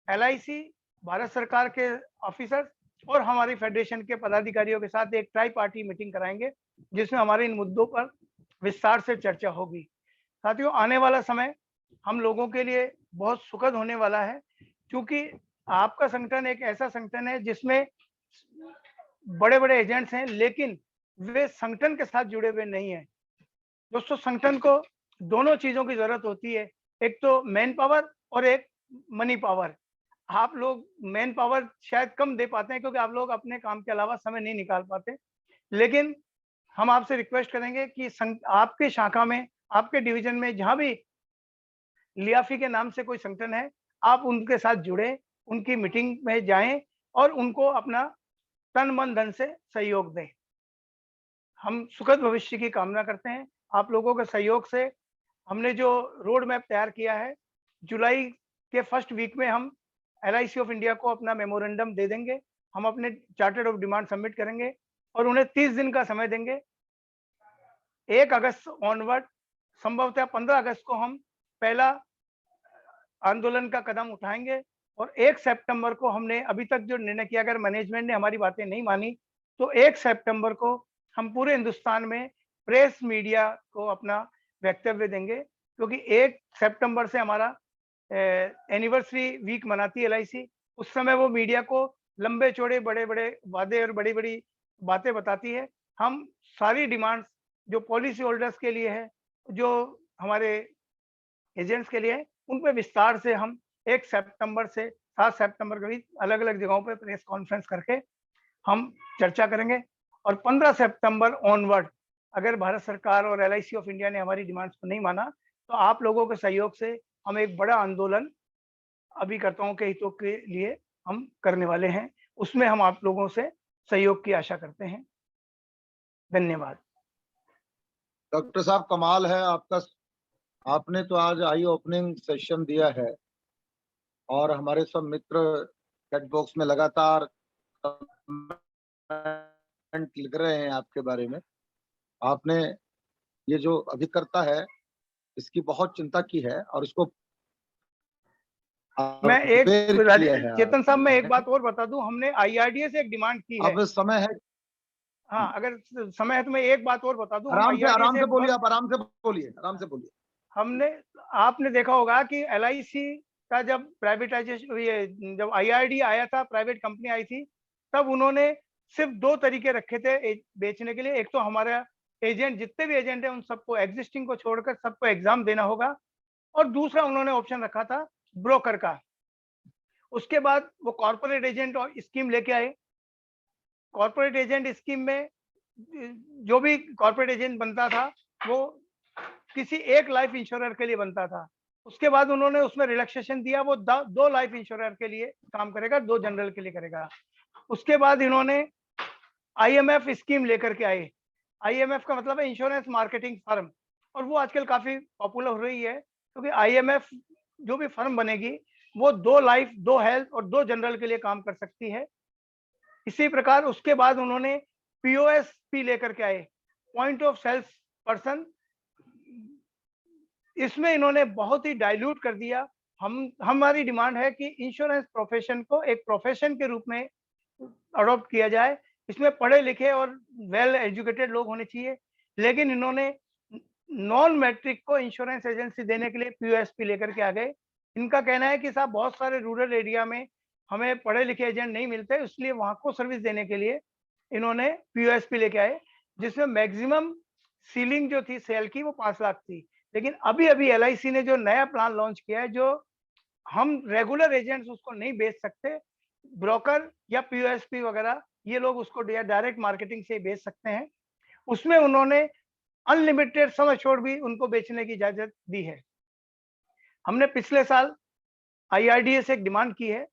एलआईसी, भारत सरकार के ऑफिसर्स और हमारी फेडरेशन के पदाधिकारियों के साथ एक ट्राई पार्टी मीटिंग कराएंगे जिसमें हमारे इन मुद्दों पर विस्तार से चर्चा होगी। साथियों, आने वाला समय हम लोगों के लिए बहुत सुखद होने वाला है, क्योंकि आपका संगठन एक ऐसा संगठन है जिसमें बड़े बड़े एजेंट्स हैं लेकिन वे संगठन के साथ जुड़े हुए नहीं हैं। दोस्तों, संगठन को दोनों चीजों की जरूरत होती है, एक तो मैन पावर और एक मनी पावर। आप लोग मैन पावर शायद कम दे पाते हैं क्योंकि आप लोग अपने काम के अलावा समय नहीं निकाल पाते, लेकिन हम आपसे रिक्वेस्ट करेंगे कि आपके शाखा में, आपके डिवीजन में जहां भी लियाफी के नाम से कोई संगठन है, आप उनके साथ जुड़े, उनकी मीटिंग में जाएं और उनको अपना तन मन धन से सहयोग दें। हम सुखद भविष्य की कामना करते हैं। आप लोगों के सहयोग से हमने जो रोड मैप तैयार किया है, जुलाई के फर्स्ट वीक में हम एलआईसी ऑफ इंडिया को अपना मेमोरेंडम दे देंगे। हम अपने चार्टर ऑफ डिमांड सबमिट करेंगे और उन्हें 30 दिन का समय देंगे। 1 अगस्त ऑनवर्ड, संभवतः 15 अगस्त को हम पहला आंदोलन का कदम उठाएंगे और 1 सितंबर को हमने अभी तक जो निर्णय किया, अगर मैनेजमेंट ने हमारी बातें नहीं मानी तो 1 सितंबर को हम पूरे हिंदुस्तान में प्रेस मीडिया को अपना वक्तव्य देंगे, क्योंकि 1 सितंबर से हमारा एनिवर्सरी वीक मनाती है एलआईसी। उस समय वो मीडिया को लंबे चौड़े बड़े बड़े वादे और बड़ी बड़ी बातें बताती है। हम सारी डिमांड्स जो पॉलिसी होल्डर्स के लिए है, जो हमारे एजेंट्स के लिए है, उन पे विस्तार से हम 1 सितंबर से 7 सितंबर के बीच अलग अलग जगहों पे प्रेस कॉन्फ्रेंस करके हम चर्चा करेंगे। और 15 सितंबर ऑनवर्ड अगर भारत सरकार और एलआईसी ऑफ इंडिया ने हमारी डिमांड्स को नहीं माना तो आप लोगों के सहयोग से हम एक बड़ा आंदोलन अभिकर्ताओं के हितों के लिए हम करने वाले हैं। उसमें हम आप लोगों से सहयोग की आशा करते हैं। धन्यवाद। डॉक्टर साहब, कमाल है आपका। आपने तो आज आई ओपनिंग सेशन दिया है और हमारे सब मित्र चैट बॉक्स में लगातार कमेंट लिख रहे हैं आपके बारे में। आपने ये जो अभिकर्ता है इसकी बहुत चिंता की है और इसको मैं एक है। चेतन साहब, मैं एक बात और बता दूं, हमने आईआरडीए से एक डिमांड की है। अब समय है। हाँ, अगर समय है तो मैं एक बात और बता दूं, आराम से बोलिए, आप आराम से बोलिए, आराम से बोलिए। हमने, आपने देखा होगा कि एलआईसी का जब प्राइवेटाइजेशन, ये जब आईआरडी आया था, प्राइवेट कंपनी आई थी, तब उन्होंने सिर्फ 2 तरीके रखे थे बेचने के लिए। एक तो हमारा एजेंट, जितने भी एजेंट हैं उन सबको एग्जिस्टिंग को छोड़कर सबको एग्जाम देना होगा, और दूसरा उन्होंने ऑप्शन रखा था ब्रोकर का। उसके बाद वो कॉर्पोरेट एजेंट और स्कीम लेके आए। कॉर्पोरेट एजेंट स्कीम में जो भी कॉर्पोरेट एजेंट बनता था वो किसी एक लाइफ इंश्योरर के लिए बनता था। उसके बाद उन्होंने उसमें रिलैक्सेशन दिया, वो 2 लाइफ इंश्योरर के लिए काम करेगा, 2 जनरल के लिए करेगा। उसके बाद इन्होंने आईएमएफ स्कीम लेकर के आए। आईएमएफ का मतलब है इंश्योरेंस मार्केटिंग फर्म, और वो आजकल काफी पॉपुलर हो रही है, क्योंकि आईएमएफ जो भी फर्म बनेगी वो 2 लाइफ, 2 हेल्थ और 2 जनरल के लिए काम कर सकती है। इसी प्रकार उसके बाद उन्होंने पीओएसपी लेकर के आए, पॉइंट ऑफ सेल्स पर्सन। इसमें इन्होंने बहुत ही डाइल्यूट कर दिया। हमारी डिमांड है कि इंश्योरेंस प्रोफेशन को एक प्रोफेशन के रूप में अडॉप्ट किया जाए। इसमें पढ़े लिखे और वेल एजुकेटेड लोग होने चाहिए, लेकिन इन्होंने नॉन मैट्रिक को इंश्योरेंस एजेंसी देने के लिए पीओएसपी लेकर के आ गए। इनका कहना है कि साहब बहुत सारे रूरल एरिया में हमें पढ़े लिखे एजेंट नहीं मिलते, इसलिए वहां को सर्विस देने के लिए इन्होंने पीओएसपी लेके आए, जिसमें मैक्सिमम सीलिंग जो थी सेल की वो 5 लाख थी। लेकिन अभी अभी एलआईसी ने जो नया प्लान लॉन्च किया है, जो हम रेगुलर एजेंट्स उसको नहीं बेच सकते, ब्रोकर या पीओएसपी वगैरह ये लोग उसको डायरेक्ट मार्केटिंग से बेच सकते हैं। उसमें उन्होंने अनलिमिटेड सम एश्योर्ड भी उनको बेचने की इजाजत दी है। हमने पिछले साल आईआरडीए से एक डिमांड की है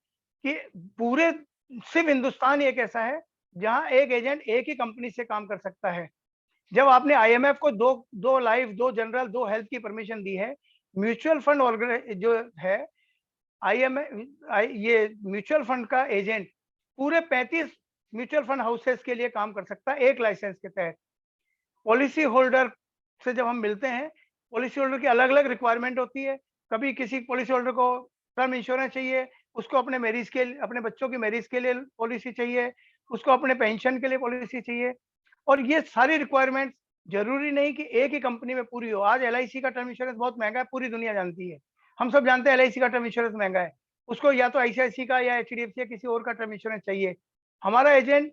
कि पूरे सिर्फ हिंदुस्तान एक ऐसा है जहां एक एजेंट एक ही कंपनी से काम कर सकता है। जब आपने आईएमएफ को 2 लाइफ, 2 जनरल, 2 हेल्थ की परमिशन दी है, म्यूचुअल फंड ऑर्गेनाइज जो है ये म्यूचुअल फंड का एजेंट पूरे 35 म्यूचुअल फंड हाउसेस के लिए काम कर सकता है एक लाइसेंस के तहत। पॉलिसी होल्डर से जब हम मिलते हैं, पॉलिसी होल्डर की अलग अलग रिक्वायरमेंट होती है। कभी किसी पॉलिसी होल्डर को टर्म इंश्योरेंस चाहिए, उसको अपने मैरिज के, अपने बच्चों की मैरिज के लिए पॉलिसी चाहिए, उसको अपने पेंशन के लिए पॉलिसी चाहिए, और ये सारी रिक्वायरमेंट जरूरी नहीं कि एक ही कंपनी में पूरी हो। आज एलआईसी का टर्म इंश्योरेंस बहुत महंगा है, पूरी दुनिया जानती है, हम सब जानते हैं एलआईसी का टर्म इंश्योरेंस महंगा है। उसको या तो आईसीआईसी का या एचडीएफसी या किसी और का टर्म इंश्योरेंस चाहिए, हमारा एजेंट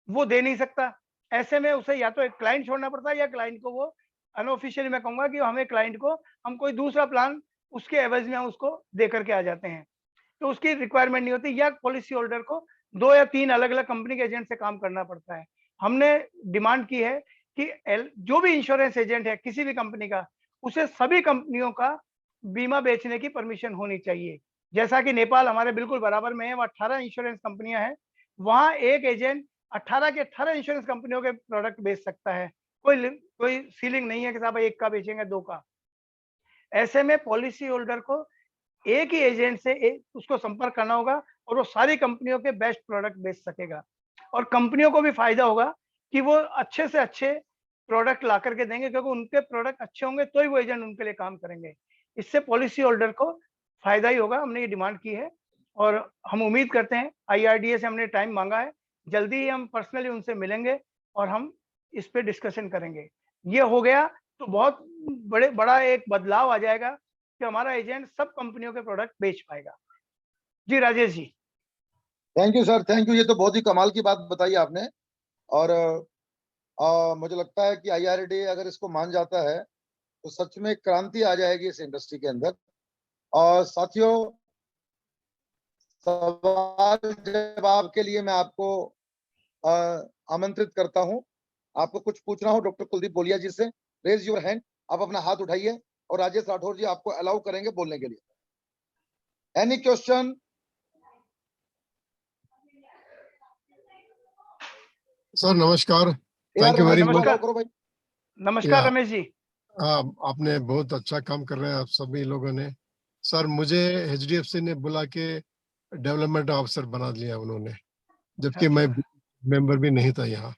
वो दे नहीं सकता। ऐसे में उसे या तो एक क्लाइंट छोड़ना पड़ता है, या क्लाइंट को वो अनऑफिशियली मैं कहूंगा कि हमें क्लाइंट को हम कोई दूसरा प्लान उसके एवज में हम उसको दे करके आ जाते हैं, तो उसकी रिक्वायरमेंट नहीं होती, या पॉलिसी होल्डर को 2 या 3 अलग अलग कंपनी के एजेंट से काम करना पड़ता है। हमने डिमांड की है कि जो भी इंश्योरेंस एजेंट है किसी भी कंपनी का, उसे सभी कंपनियों का बीमा बेचने की परमिशन होनी चाहिए। जैसा कि नेपाल हमारे बिल्कुल बराबर में है, वहाँ 18 इंश्योरेंस कंपनियां हैं, वहाँ एक एजेंट 18 के 18 इंश्योरेंस कंपनियों के प्रोडक्ट बेच सकता है। कोई सीलिंग नहीं है कि साहब एक का बेचेंगे, 2 का। ऐसे में पॉलिसी होल्डर को एक ही एजेंट से उसको संपर्क करना होगा, और वो सारी कंपनियों के बेस्ट प्रोडक्ट बेच सकेगा, और कंपनियों को भी फायदा होगा कि वो अच्छे से अच्छे प्रोडक्ट ला करके देंगे, क्योंकि उनके प्रोडक्ट अच्छे होंगे तो ही वो एजेंट उनके लिए काम करेंगे। इससे पॉलिसी होल्डर को फायदा ही होगा। हमने ये डिमांड की है, और हम उम्मीद करते हैं, आईआरडीए से हमने टाइम मांगा है, जल्दी ही हम पर्सनली उनसे मिलेंगे और हम इस पे डिस्कशन करेंगे। ये हो गया तो बहुत बड़ा एक बदलाव आ जाएगा कि हमारा एजेंट सब कंपनियों के प्रोडक्ट बेच पाएगा। जी Rajesh ji. Thank you sir, thank you. ये तो बहुत ही कमाल की बात बताई आपने, और मुझे लगता है कि आईआरडीए अगर इसको मान जाता है तो सच में क्रांति आ जाएगी इस इंडस्ट्री के अंदर। और साथियों, सवाल जवाब के लिए मैं आपको आमंत्रित करता हूं। आपको कुछ पूछना हो डॉक्टर कुलदीप बोलिया जी से, रेज योर हैंड, आप अपना हाथ उठाइए और राजेश राठौर जी आपको अलाउ करेंगे बोलने के लिए। Any question? सर नमस्कार, थैंक यू वेरी मच। नमस्कार रमेश जी। आपने बहुत अच्छा काम कर रहे हैं आप सभी लोगों ने। सर मुझे एचडीएफसी ने बुला के डेवलपमेंट ऑफिसर बना लिया उन्होंने, जबकि मैं मेंबर भी नहीं था यहाँ।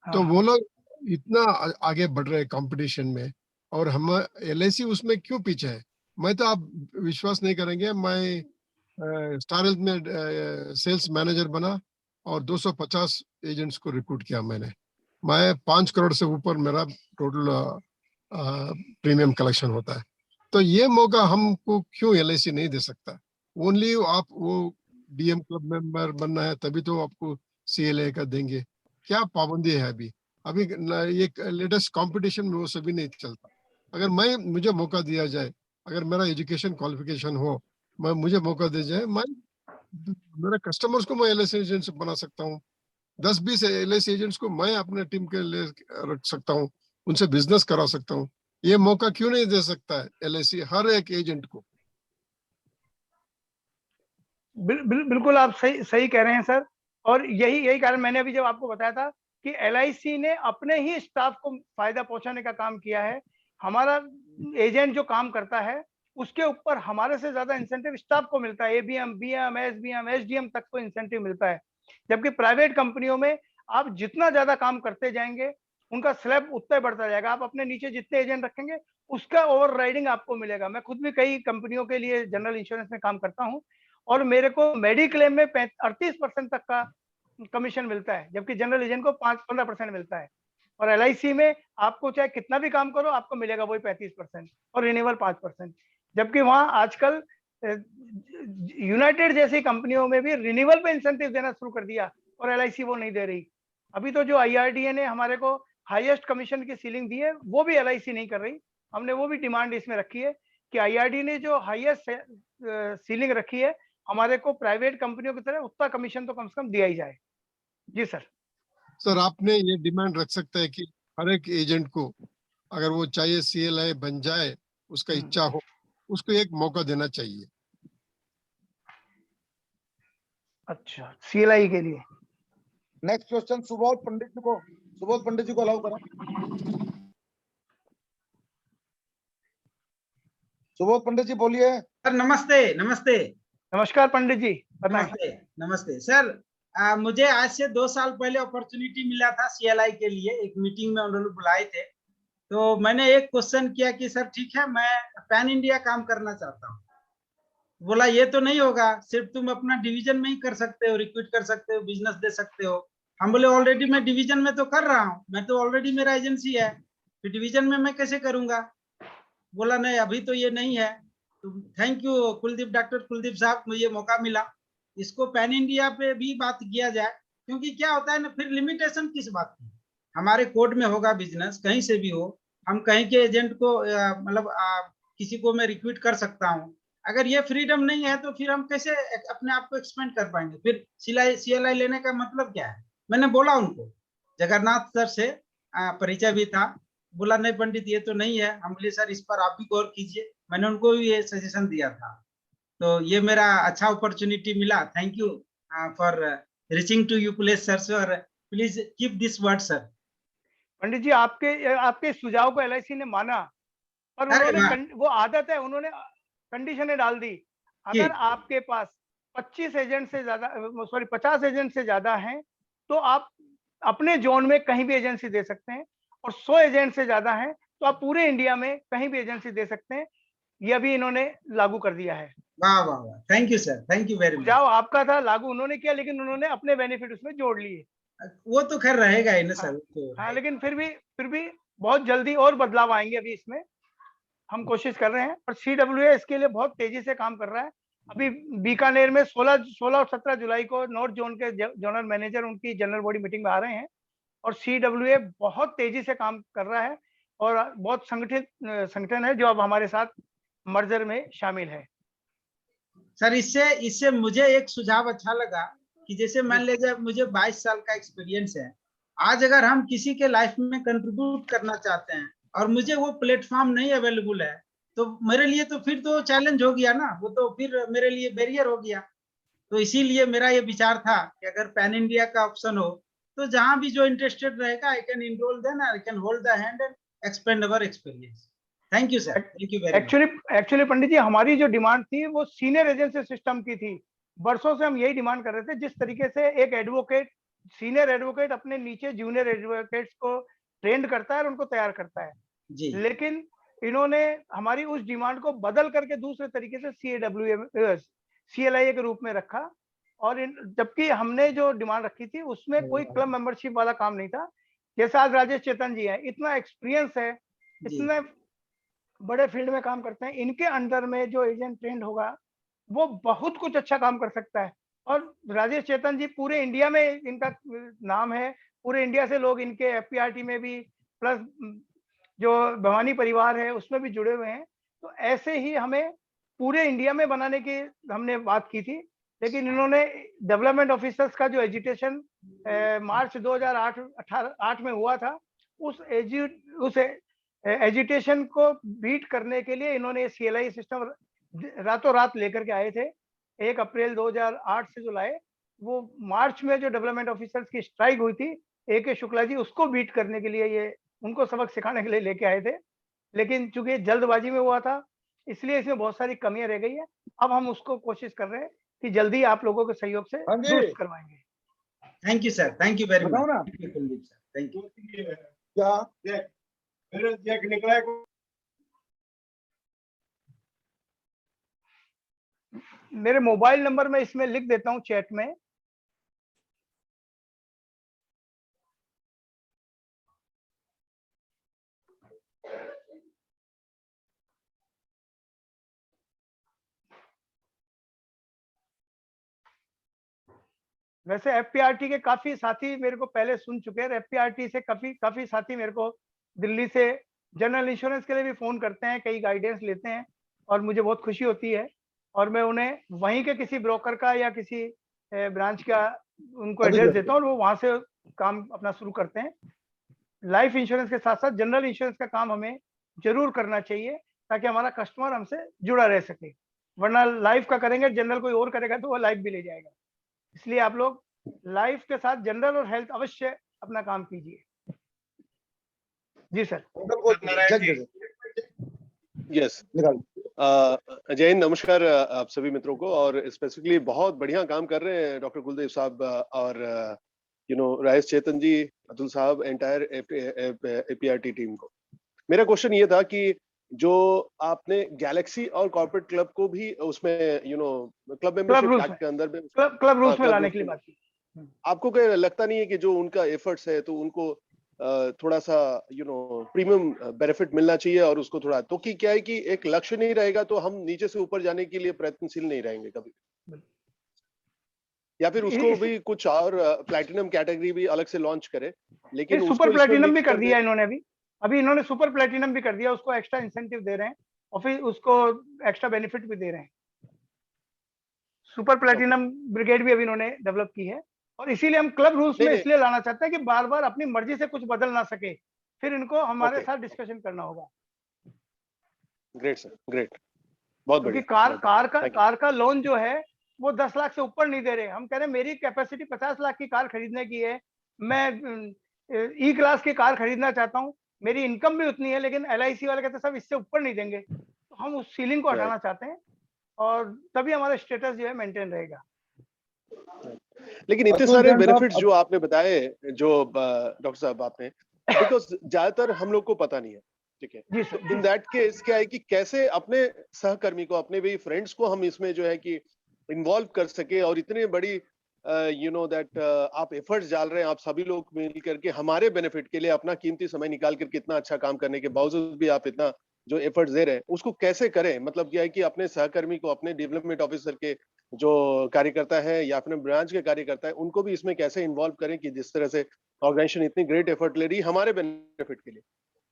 तो वो लोग इतना आगे बढ़ रहे हैं कंपटीशन में, और हम एलआईसी उसमें क्यों पीछे है? मैं तो आप विश्वास नहीं करेंगे, मैं स्टार हेल्थ में सेल्स मैनेजर बना और 250 एजेंट्स को रिक्रूट किया मैंने। मैं 5 करोड़ से ऊपर मेरा टोटल प्रीमियम कलेक्शन होता है। तो ये मौका हमको क्यों एलआईसी नहीं दे सकता? ओनली आप वो डीएम क्लब मेंबर बनना है तभी तो आपको CLA का देंगे, क्या पाबंदी है अभी? अभी ये लेटेस्ट कंपटीशन में वो सभी नहीं चलता। अगर मुझे मौका दिया जाए, अगर मेरा एजुकेशन क्वालिफिकेशन हो, मुझे मौका दिया जाए, मेरे कस्टमर्स को मैं LIC एजेंट बना सकता हूँ। 10-20 LIC एजेंट्स को मैं अपने टीम के लिए रख सकता हूँ, उनसे बिजनेस करा सकता हूँ। ये मौका क्यों नहीं दे सकता है LIC हर एक एजेंट को? बिल्कुल आप सही सही कह रहे हैं सर। और यही कारण मैंने अभी जब आपको बताया था कि LIC ने अपने ही स्टाफ को फायदा पहुंचाने का काम किया है। हमारा एजेंट जो काम करता है उसके ऊपर हमारे से ज्यादा इंसेंटिव स्टाफ को मिलता है। ABM, BM, SBM, SDM तक को इंसेंटिव मिलता है। जबकि प्राइवेट कंपनियों में आप जितना ज्यादा काम करते जाएंगे उनका स्लैब उतना ही बढ़ता जाएगा। आप अपने नीचे जितने एजेंट रखेंगे उसका ओवर राइडिंग आपको मिलेगा। मैं खुद भी कई कंपनियों के लिए जनरल इंश्योरेंस में काम करता हूँ और मेरे को मेडिक्लेम में 38% तक का कमीशन मिलता है, जबकि जनरल एजेंट को 5-15% मिलता है। और LIC में आपको चाहे कितना भी काम करो आपको मिलेगा वही 35% और रिन्यूअल 5%। जबकि वहां आजकल यूनाइटेड जैसी कंपनियों में भी रिन्यूअल पे इंसेंटिव देना शुरू कर दिया और LIC वो नहीं दे रही। अभी तो जो IRDA ने हमारे को हाईएस्ट कमीशन की सीलिंग दी है वो भी LIC नहीं कर रही। हमने वो भी डिमांड इसमें रखी है कि IRDA ने जो हाईएस्ट सीलिंग रखी है हमारे को प्राइवेट कंपनियों की तरह उतना कमीशन तो कम से कम दिया ही जाए। जी सर। सर आपने ये डिमांड रख सकते हैं कि हर एक एजेंट को अगर वो चाहिए CLI बन जाए, उसका इच्छा हो, उसको एक मौका देना चाहिए। अच्छा, CLI के लिए नेक्स्ट क्वेश्चन सुबोध पंडित जी को अलाउ करा। सुबोध पंडित जी बोलिए। सर नमस्ते। नमस्ते नमस्कार पंडित जी, बताएं। नमस्ते नमस्ते सर। मुझे आज से 2 साल पहले अपॉर्चुनिटी मिला था CLI के लिए। एक मीटिंग में उन्होंने बुलाए थे, तो मैंने एक क्वेश्चन किया कि सर ठीक है मैं पैन इंडिया काम करना चाहता हूँ। बोला ये तो नहीं होगा, सिर्फ तुम अपना डिवीजन में ही कर सकते हो, रिक्रूट कर सकते हो, बिजनेस दे सकते हो। हम बोले ऑलरेडी मैं डिवीजन में तो कर रहा हूँ, मैं तो ऑलरेडी मेरा एजेंसी है, फिर डिवीजन में मैं कैसे करूंगा। बोला नहीं अभी तो ये नहीं है। तो थैंक यू डॉक्टर कुलदीप साहब, मुझे मौका मिला। इसको पैन इंडिया पे भी बात किया जाए, क्योंकि क्या होता है ना, फिर लिमिटेशन किस बात की। हमारे कोड में होगा बिजनेस कहीं से भी हो, हम कहीं के एजेंट को मतलब किसी को मैं रिक्रूट कर सकता हूँ। अगर ये फ्रीडम नहीं है तो फिर हम कैसे अपने आप को एक्सपेंड कर पाएंगे। फिर CLI लेने का मतलब क्या है। मैंने बोला उनको, जगन्नाथ सर से परिचय भी था। बोला नहीं पंडित ये तो नहीं है। हम बोले सर इस पर आप भी गौर कीजिए। मैंने उनको भी ये सजेशन दिया था। तो ये मेरा अच्छा अपॉर्चुनिटी मिला। Thank you for reaching to you place sir. Sir please keep this word sir. Pandit ji आपके सुझाव को LIC ने माना, पर अरे उन्होंने वो आदत है, उन्होंने कंडीशनें डाल दी। अगर आपके पास 50 एजेंट से ज्यादा हैं तो आप अपने जोन में कहीं भी एजेंसी दे सकते हैं, और 100 एजेंट से ज्यादा हैं तो आप पूरे इंडिया में कहीं भी एजेंसी दे सकते हैं। ये अभी इन्होंने लागू कर दिया है। वाह वाह वाह, thank you sir, thank you very much. सुझाव आपका था, लागू उन्होंने किया, लेकिन उन्होंने अपने बेनिफिट उसमें जोड़ लिए। वो तो खैर रहेगा ही ना हाँ, सर। तो हाँ, लेकिन फिर भी बहुत जल्दी और बदलाव आएंगे। अभी इसमें हम कोशिश कर रहे हैं, और CWA इसके लिए बहुत तेजी से काम कर रहा है। अभी बीकानेर में 16 और 17 जुलाई को नॉर्थ जोन के जोनल मैनेजर उनकी जनरल बॉडी मीटिंग में आ रहे हैं, और CWA बहुत तेजी से काम कर रहा है और बहुत संगठित संगठन है जो अब हमारे साथ मर्जर में शामिल है। सर इससे मुझे एक सुझाव अच्छा लगा कि जैसे मान लीजिए मुझे 22 साल का एक्सपीरियंस है। आज अगर हम किसी के लाइफ में कंट्रीब्यूट करना चाहते हैं और मुझे वो प्लेटफॉर्म नहीं अवेलेबल है, तो मेरे लिए तो फिर तो चैलेंज हो गया ना, वो तो फिर मेरे लिए बैरियर हो गया। तो इसीलिए मेरा ये विचार था कि अगर पैन इंडिया का ऑप्शन हो तो जहां भी जो इंटरेस्टेड रहेगा I can enroll then, I can hold the hand and expand our experience. Thank you sir, thank you very much. Actually Pandit ji हमारी जो डिमांड थी वो सीनियर एजेंसी सिस्टम की थी। वर्षों से हम यही डिमांड कर रहे थे, जिस तरीके से एक एडवोकेट, सीनियर एडवोकेट अपने नीचे जूनियर एडवोकेट्स को ट्रेंड करता है और उनको तैयार करता है जी लेकिन इन्होंने हमारी उस डिमांड को बदल करके दूसरे तरीके से CLI के रूप में रखा। और जबकि हमने जो डिमांड रखी थी उसमें कोई क्लब मेंबरशिप वाला काम नहीं था। जैसा आज राजेश चेतन जी हैं, इतना एक्सपीरियंस है, इतने बड़े फील्ड में काम करते हैं, इनके अंडर में जो एजेंट ट्रेंड होगा वो बहुत कुछ अच्छा काम कर सकता है। और राजेश चेतन जी पूरे इंडिया में इनका नाम है, पूरे इंडिया से लोग इनके एफपीआरटी में भी, प्लस जो भवानी परिवार है उसमें भी जुड़े हुए हैं। तो ऐसे ही हमें पूरे इंडिया में बनाने की हमने बात की थी, लेकिन इन्होंने डेवलपमेंट ऑफिसर्स का जो एजुटेशन मार्च 2008 में हुआ था, उस एजुटेशन को बीट करने के लिए इन्होंने सीएलआई सिस्टम रातों रात लेकर के आए थे। 1 अप्रैल 2008 से जो लाए, वो मार्च में जो डेवलपमेंट ऑफिसर्स की स्ट्राइक हुई थी, AK शुक्ला जी उसको बीट करने के लिए ये उनको सबक सिखाने के लिए लेके आए थे। लेकिन चूंकि जल्दबाजी में हुआ था, इसलिए इसमें बहुत सारी कमियां रह गई है। अब हम उसको कोशिश कर रहे हैं कि जल्दी आप लोगों के सहयोग से हाँ जी। दुरुस्त करवाएंगे। Thank you sir, thank you very बताओ मच। ना। Kuldeep sir, thank you. क्या मेरा चेक निकला है। मेरे मोबाइल नंबर में इसमें लिख देता हूं चैट में। वैसे एफपीआरटी के काफी साथी मेरे को पहले सुन चुके हैं। एफपीआरटी से काफी साथी मेरे को दिल्ली से जनरल इंश्योरेंस के लिए भी फोन करते हैं, कई गाइडेंस लेते हैं, और मुझे बहुत खुशी होती है। और मैं उन्हें वहीं के किसी ब्रोकर का या किसी ब्रांच का उनको एड्रेस देता हूँ और वो वहां से काम अपना शुरू करते हैं। लाइफ इंश्योरेंस के साथ साथ जनरल इंश्योरेंस का काम हमें जरूर करना चाहिए, ताकि हमारा कस्टमर हमसे जुड़ा रह सके। वरना लाइफ का करेंगे, जनरल कोई और करेगा तो वो लाइफ भी ले जाएगा। इसलिए आप लोग लाइफ के साथ जनरल और हेल्थ अवश्य अपना काम कीजिए। जी सर। यस, जय हिंद, नमस्कार आप सभी मित्रों को। और स्पेसिफिकली बहुत बढ़िया काम कर रहे हैं डॉक्टर कुलदीप साहब और राजेश चेतन जी, अतुल साहब, एंटायर एपीआरटी टीम को। मेरा क्वेश्चन ये था कि जो आपने गैलेक्सी और कॉर्पोरेट क्लब को भी उसमें क्लब मेंबरशिप एक्ट के अंदर में क्लब रूल्स में लाने के लिए बात की। आपको क्या लगता नहीं है कि जो उनका एफर्ट्स है तो उनको थोड़ा सा प्रीमियम बेनिफिट मिलना चाहिए और उसको थोड़ा, तो कि क्या है कि एक लक्ष्य नहीं रहेगा तो हम नीचे से ऊपर जाने के लिए प्रयत्नशील नहीं रहेंगे कभी, या फिर उसको भी कुछ और प्लैटिनम कैटेगरी भी अलग से लॉन्च करे। लेकिन सुपर प्लैटिनम भी कर दिया इन्होंने, अभी इन्होंने सुपर प्लैटिनम भी कर दिया, उसको एक्स्ट्रा इंसेंटिव दे रहे हैं और फिर उसको एक्स्ट्रा बेनिफिट भी दे रहे हैं। सुपर प्लैटिनम ब्रिगेड भी अभी इन्होंने डेवलप की है, और इसीलिए हम क्लब रूल्स में इसलिए लाना चाहते हैं कि बार बार अपनी मर्जी से कुछ बदल ना सके, फिर इनको हमारे साथ डिस्कशन करना होगा। ग्रेट सर, ग्रेट, बहुत बढ़िया। क्योंकि कार का लोन जो है वो 10 लाख से ऊपर नहीं दे रहे। हम कह रहे हैं मेरी कैपेसिटी 50 लाख की कार खरीदने की है, मैं ई क्लास की कार खरीदना चाहता हूँ, मेरी इनकम भी उतनी है, लेकिन LIC वाले कहते हैं सब इससे ऊपर नहीं देंगे। तो हम उस सीलिंग को हटाना चाहते हैं, और तभी हमारा स्टेटस जो है मेंटेन रहेगा। लेकिन इतने सारे बेनिफिट्स जो आपने बताए, जो डॉक्टर साहब आपने, बिकॉज ज्यादातर हम लोग को पता नहीं है, ठीक है। इन दैट केस क्या है कि कैसे अपने सहकर्मी को, अपने भी फ्रेंड्स को हम इसमें जो है कि इन्वॉल्व कर सके, और इतने बड़ी दैट आप एफर्ट्स डाल रहे हैं, आप सभी लोग मिल करके हमारे बेनिफिट के लिए अपना कीमती समय निकाल करके इतना अच्छा काम करने के बावजूद भी आप इतना जो एफर्ट्स दे रहे हैं, उसको कैसे करें? मतलब क्या है कि अपने सहकर्मी को, अपने डेवलपमेंट ऑफिसर के जो कार्यकर्ता है या अपने ब्रांच के कार्यकर्ता है, उनको भी इसमें कैसे इन्वॉल्व करें कि जिस तरह से ऑर्गेनाइजेशन इतनी ग्रेट एफर्ट ले रही है हमारे बेनिफिट के लिए,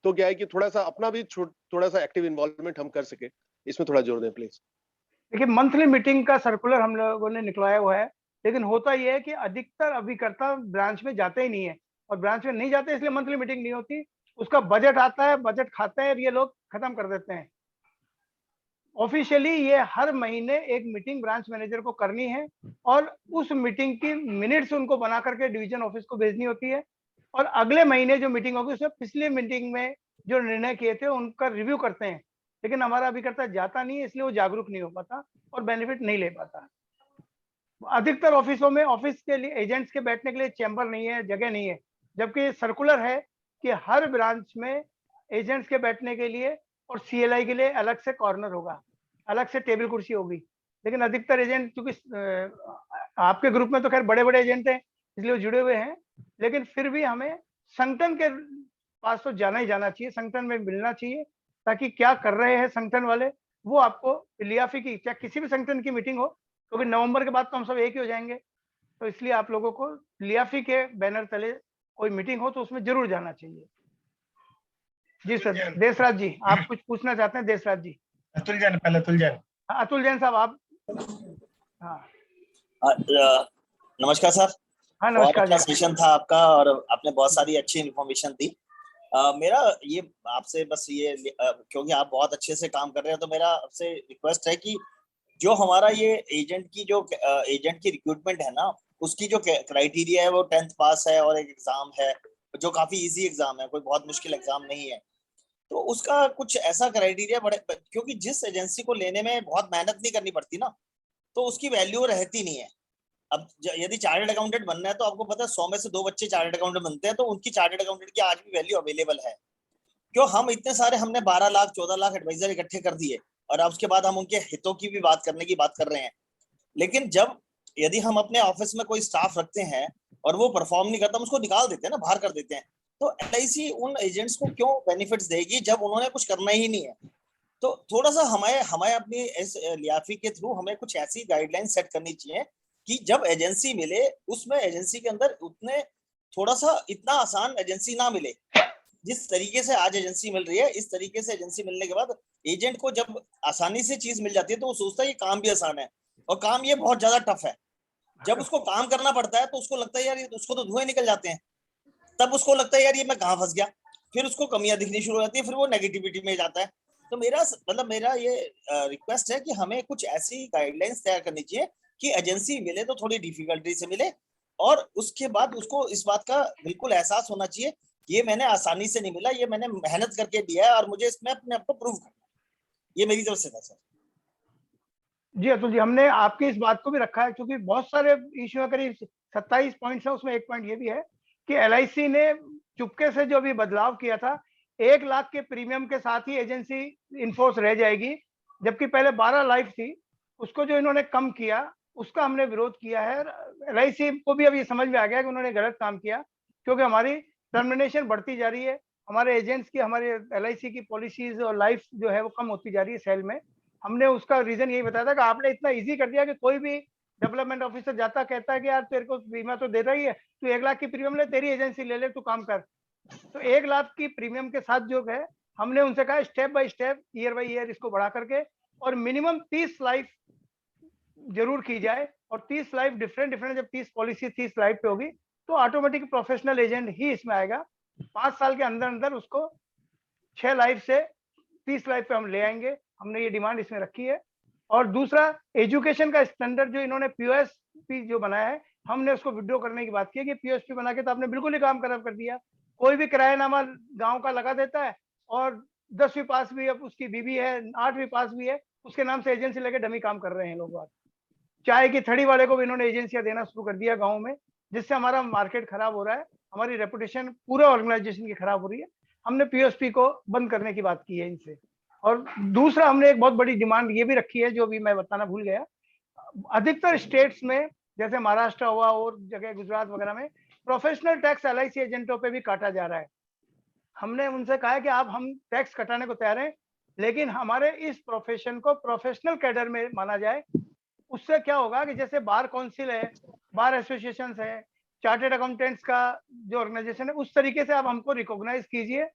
तो क्या है कि थोड़ा सा अपना भी थोड़ा सा एक्टिव इन्वॉल्वमेंट हम कर सके, इसमें थोड़ा जोर दें प्लीज। देखिए, मंथली मीटिंग का सर्कुलर हम लोगों ने निकलवाया हुआ है, लेकिन होता यह है कि अधिकतर अभिकर्ता ब्रांच में जाते ही नहीं है, और ब्रांच में नहीं जाते इसलिए मंथली मीटिंग नहीं होती। उसका बजट आता है, बजट खाते हैं, ये लोग खत्म कर देते हैं। ऑफिशियली ये हर महीने एक मीटिंग ब्रांच मैनेजर को करनी है, और उस मीटिंग की मिनट्स उनको बना करके डिवीजन ऑफिस को भेजनी होती है, और अगले महीने जो मीटिंग होगी उसमें पिछली मीटिंग में जो निर्णय किए थे उनका रिव्यू करते हैं। लेकिन हमारा अभिकर्ता जाता नहीं है, इसलिए वो जागरूक नहीं हो पाता और बेनिफिट नहीं ले पाता। अधिकतर ऑफिसों में ऑफिस के लिए एजेंट्स के बैठने के लिए चैम्बर नहीं है, जगह नहीं है, जबकि सर्कुलर है कि हर ब्रांच में एजेंट्स के बैठने के लिए और CLI के लिए अलग से कॉर्नर होगा, अलग से टेबल कुर्सी होगी। लेकिन अधिकतर एजेंट, क्योंकि आपके ग्रुप में तो खैर बड़े बड़े एजेंट हैं इसलिए वो जुड़े हुए हैं, लेकिन फिर भी हमें संगठन के पास तो जाना ही जाना चाहिए, संगठन में मिलना चाहिए, ताकि क्या कर रहे हैं संगठन वाले वो आपको लियाफी की, चाहे किसी भी संगठन की मीटिंग हो क्योंकि नवंबर के बाद तो हम सब एक ही हो जाएंगे। तो इसलिए आप लोगों को लियाफी के बैनर तले कोई मीटिंग हो तो उसमें जरूर जाना चाहिए। जी सर। देशराज जी, आप कुछ पूछना चाहते हैं? देशराज जी। अतुल जैन, पहले अतुल जैन। अतुल जैन साहब आप। हाँ नमस्कार सर। हाँ बहुत नमस्कार अच्छा जी। सेशन था आपका और आपने बहुत सारी अच्छी इन्फॉर्मेशन दी। मेरा ये आपसे बस ये क्योंकि आप बहुत अच्छे से काम कर रहे हैं तो मेरा आपसे रिक्वेस्ट है कि जो हमारा ये एजेंट की रिक्रूटमेंट है ना, उसकी जो क्राइटेरिया है वो 10th पास है और एक एग्जाम है जो काफी इजी एग्जाम है, कोई बहुत मुश्किल एग्जाम नहीं है। तो उसका कुछ ऐसा क्राइटेरिया क्योंकि जिस एजेंसी को लेने में बहुत मेहनत नहीं करनी पड़ती ना, तो उसकी वैल्यू रहती नहीं है। अब यदि चार्टर्ड अकाउंटेंट बनना है तो आपको पता है 100 में से 2 बच्चे चार्टर्ड अकाउंटेंट बनते हैं, तो उनकी चार्टर्ड अकाउंटेंट की आज भी वैल्यू अवेलेबल है। क्यों हम इतने सारे हमने 12 लाख 14 लाख एडवाइजर इकट्ठे कर दिए और अब उसके बाद हम उनके हितों की भी बात करने की बात कर रहे हैं। लेकिन यदि हम अपने ऑफिस में कोई स्टाफ रखते हैं और वो परफॉर्म नहीं करता, हम उसको निकाल देते हैं ना, बाहर कर देते हैं। तो LIC उन एजेंट्स को क्यों बेनिफिट्स देगी जब उन्होंने कुछ करना ही नहीं है? तो थोड़ा सा हमें अपनी इस लियाफी के थ्रू हमें कुछ ऐसी गाइडलाइन सेट करनी चाहिए कि जब एजेंसी मिले उसमें एजेंसी के अंदर उतने थोड़ा सा इतना आसान एजेंसी ना मिले। जिस तरीके से आज एजेंसी मिल रही है, इस तरीके से एजेंसी मिलने के बाद एजेंट को जब आसानी से चीज मिल जाती है तो वो सोचता है ये काम भी आसान है, और काम ये बहुत ज्यादा टफ है। जब उसको काम करना पड़ता है तो उसको लगता है यार उसको तो धुएं निकल जाते हैं, तब उसको लगता है यार ये मैं कहाँ फंस गया, फिर उसको कमियां दिखनी शुरू हो जाती है, फिर वो नेगेटिविटी में जाता है। तो मेरा ये रिक्वेस्ट है कि हमें कुछ ऐसी गाइडलाइंस तैयार करनी चाहिए कि एजेंसी मिले तो थोड़ी डिफिकल्टी से मिले, और उसके बाद उसको इस बात का बिल्कुल एहसास होना चाहिए ये मैंने आसानी से नहीं मिला, ये मैंने मेहनत करके दिया है और मुझे इसमें अपने आप को प्रूव करना है। ये मेरी तरफ से था सर। जी अतुल जी, हमने आपकी इस बात को भी रखा है क्योंकि बहुत सारे इश्यू है, करीब 27 पॉइंट्स है, उसमें एक पॉइंट ये भी है कि LIC ने चुपके से जो भी बदलाव किया था, 1 लाख के प्रीमियम के साथ ही एजेंसी इनफोर्स रह जाएगी, जबकि पहले 12 लाइफ थी। उसको जो इन्होंने कम किया उसका हमने विरोध किया है। LIC को भी अब ये समझ में आ गया कि उन्होंने गलत काम किया, क्योंकि हमारी टर्मिनेशन बढ़ती जा रही है, हमारे एजेंट्स की, हमारे LIC की पॉलिसीज और लाइफ जो है वो कम होती जा रही है सेल में। हमने उसका रीजन यही बताया था कि आपने इतना इजी कर दिया कि कोई भी डेवलपमेंट ऑफिसर जाता कहता है कि यार तेरे को बीमा तो दे रही है, तू 1 लाख की प्रीमियम ले, तेरी एजेंसी ले ले, तू काम कर। तो 1 लाख की प्रीमियम के साथ जो है हमने उनसे कहा step by step, year by year इसको बढ़ा करके, और मिनिमम 30 लाइफ जरूर की जाए, और 30 लाइफ डिफरेंट, जब 30 पॉलिसी 30 लाइफ पे होगी तो ऑटोमेटिक प्रोफेशनल एजेंट ही इसमें आएगा। 5 साल के अंदर अंदर उसको 6 लाइफ से 30 लाइफ पे हम ले आएंगे। हमने ये डिमांड इसमें रखी है। और दूसरा, एजुकेशन का स्टैंडर्ड जो इन्होंने POSP जो बनाया है, हमने उसको विड्रॉ करने की बात की है कि POSP बना के तो आपने बिल्कुल ही काम खराब कर दिया। कोई भी किरायानामा गांव का लगा देता है और 10वीं पास भी है, उसकी बीवी है, 8वीं पास भी है, उसके नाम से एजेंसी लेके डमी काम कर रहे हैं लोग। चाय की थड़ी वाले को भी इन्होंने एजेंसियां देना शुरू कर दिया गाँव में, जिससे हमारा मार्केट खराब हो रहा है, हमारी रेपुटेशन पूरे ऑर्गेनाइजेशन की खराब हो रही है। हमने POSP को बंद करने की बात की है इनसे। और दूसरा, हमने एक बहुत बड़ी डिमांड ये भी रखी है जो भी मैं बताना भूल गया। अधिकतर स्टेट्स में जैसे महाराष्ट्र हुआ और जगह गुजरात वगैरह में प्रोफेशनल टैक्स LIC एजेंटों पे भी काटा जा रहा है। हमने उनसे कहा है कि आप, हम टैक्स कटाने को तैयार हैं, लेकिन हमारे इस प्रोफेशन को प्रोफेशनल कैडर में माना जाए। उससे क्या होगा कि जैसे बार काउंसिल है, बार एसोसिएशन है, चार्टर्ड अकाउंटेंट्स का जो ऑर्गेनाइजेशन है, उस तरीके से आप हमको रिकॉग्नाइज कीजिए,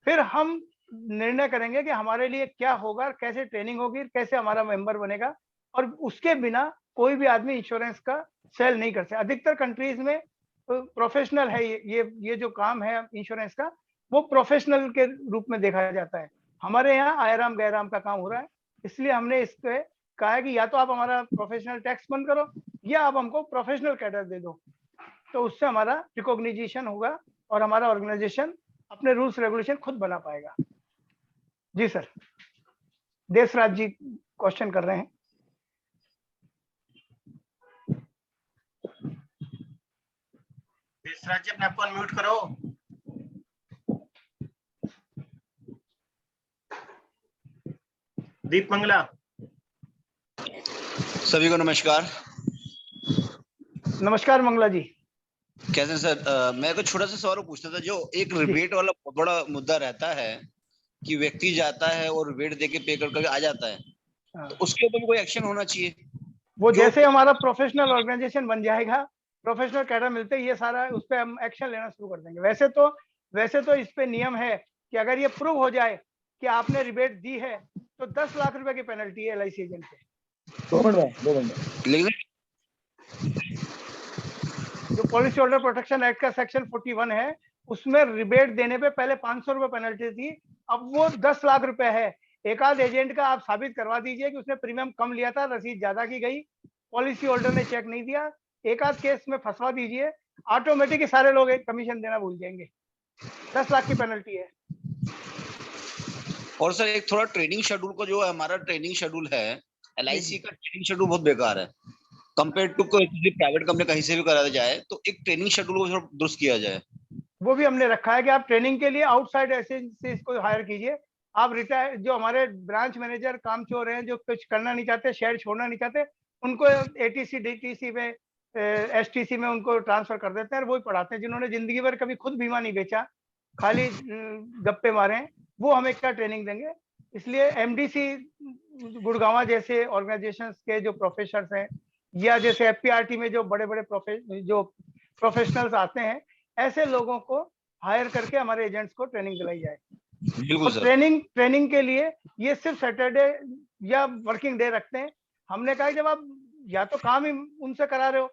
फिर हम निर्णय करेंगे कि हमारे लिए क्या होगा, कैसे ट्रेनिंग होगी, कैसे हमारा मेंबर बनेगा। और उसके बिना कोई भी आदमी इंश्योरेंस का सेल नहीं कर सकता। अधिकतर कंट्रीज में प्रोफेशनल है ये जो काम है इंश्योरेंस का, वो प्रोफेशनल के रूप में देखा जाता है। हमारे यहाँ आयराम गैराम का काम हो रहा है, इसलिए हमने इस पे कहा है कि या तो आप हमारा प्रोफेशनल टैक्स बंद करो या आप हमको प्रोफेशनल कैडर दे दो, तो उससे हमारा रिकॉग्निशन होगा और हमारा ऑर्गेनाइजेशन अपने रूल्स रेगुलेशन खुद बना पाएगा। जी सर। देशराज जी क्वेश्चन कर रहे हैं। देशराज जी, अपने आप को अनम्यूट करो। दीप मंगला। सभी को नमस्कार। नमस्कार मंगला जी। कैसे सर? मैं को छोटा सा सवाल पूछना था। जो एक रिबेट वाला बहुत बड़ा मुद्दा रहता है कि व्यक्ति जाता है और वेट देके पे कर आ जाता है, तो उसके ऊपर कोई एक्शन होना चाहिए। वो जैसे हमारा प्रोफेशनल ऑर्गेनाइजेशन बन जाएगा, प्रोफेशनल कैडर मिलते ही ये सारा उस पे हम एक्शन लेना शुरू कर देंगे। वैसे तो इस पे नियम है कि अगर ये प्रूव हो जाए कि आपने रिबेट दी है तो 10 लाख रुपए की पेनल्टी है LIC एजेंट पे। 2 मिनट। लेकिन जो पॉलिसी होल्डर प्रोटेक्शन एक्ट का सेक्शन 41 है, उसमें रिबेट देने पे पहले 500 रुपए पेनल्टी थी, अब वो 10 लाख रुपए है। एक आध एजेंट का आप साबित करवा दीजिए कि उसने प्रीमियम कम लिया था, रसीद ज्यादा की गई, पॉलिसी होल्डर ने चेक नहीं दिया, एक आध केस में फंसवा दीजिए, ऑटोमेटिक सारे लोग एक कमीशन देना भूल जाएंगे। 10 लाख की पेनल्टी है। और सर एक थोड़ा ट्रेनिंग शेड्यूल को, जो हमारा ट्रेनिंग शेड्यूल है LIC का ट्रेनिंग शेड्यूल बहुत बेकार है कंपेयर टू कोई प्राइवेट कंपनी कहीं से भी कराया जाए, तो एक ट्रेनिंग शेड्यूल को थोड़ा दुरुस्त किया जाए। वो भी हमने रखा है कि आप ट्रेनिंग के लिए आउटसाइड एजेंसीज को हायर कीजिए। आप रिटायर जो हमारे ब्रांच मैनेजर कामचोर हैं, जो कुछ करना नहीं चाहते, शहर छोड़ना नहीं चाहते, उनको ATC DTC में STC में उनको ट्रांसफर कर देते हैं और वही पढ़ाते हैं। जिन्होंने जिंदगी भर कभी खुद बीमा नहीं बेचा, खाली गप्पे मारे हैं, वो हमें क्या ट्रेनिंग देंगे। इसलिए MDC गुड़गांव जैसे ऑर्गेनाइजेशंस के जो प्रोफेसर्स हैं, या जैसे FPRT में जो बड़े बड़े प्रोफेशनल्स आते हैं, ऐसे लोगों को हायर करके हमारे एजेंट्स को ट्रेनिंग दिलाई जाए। बिल्कुल सर। ट्रेनिंग के लिए ये सिर्फ सैटरडे या वर्किंग डे रखते हैं। हमने कहा जब आप या तो काम ही उनसे करा रहे हो,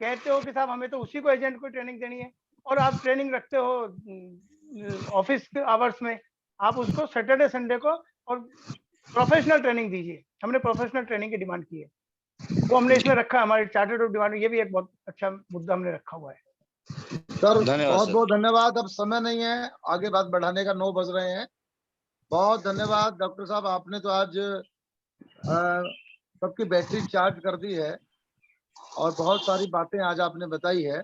कहते हो कि साहब हमें तो उसी को एजेंट को ट्रेनिंग देनी है, और आप ट्रेनिंग रखते हो ऑफिस आवर्स में, आप उसको सैटरडे संडे को और प्रोफेशनल ट्रेनिंग दीजिए। हमने प्रोफेशनल ट्रेनिंग की डिमांड की है, वो हमने इसमें रखा। हमारे चार्टर्ड ऑफ डिमांड, ये भी एक बहुत अच्छा मुद्दा हमने रखा हुआ है। सर बहुत बहुत धन्यवाद। अब समय नहीं है आगे बात बढ़ाने का, 9 बज रहे हैं। बहुत धन्यवाद डॉक्टर साहब, आपने तो आज सबकी बैटरी चार्ज कर दी है और बहुत सारी बातें आज आपने बताई है।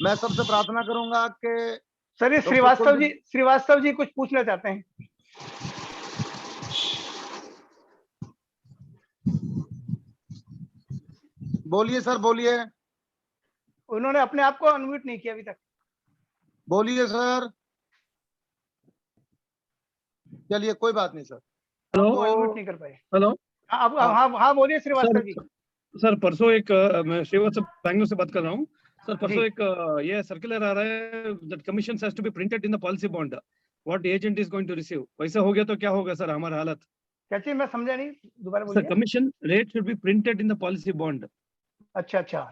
मैं सबसे प्रार्थना करूंगा कि सर ये श्रीवास्तव जी कुछ पूछना चाहते हैं। बोलिए सर, बोलिए। उन्होंने अपने आप को अनम्यूट नहीं किया अभी तक। बोलिए सर। चलिए कोई बात नहीं सर। हेलो, अनम्यूट नहीं कर पाए। हेलो, हाँ बोलिए श्रीवास्तव जी। सर परसों एक मैं श्रीवास्तव बैंगलोर से बात कर रहा हूँ। सर परसों एक ये सर्कुलर आ रहा है that commission has to be printed in the policy bond, what agent is going to receive. वैसा हो गया तो क्या होगा सर हमारा हालत? क्या चीज, मैं समझा नहीं, दोबारा बोलिए। Sir commission rate should be printed in the policy bond. अच्छा।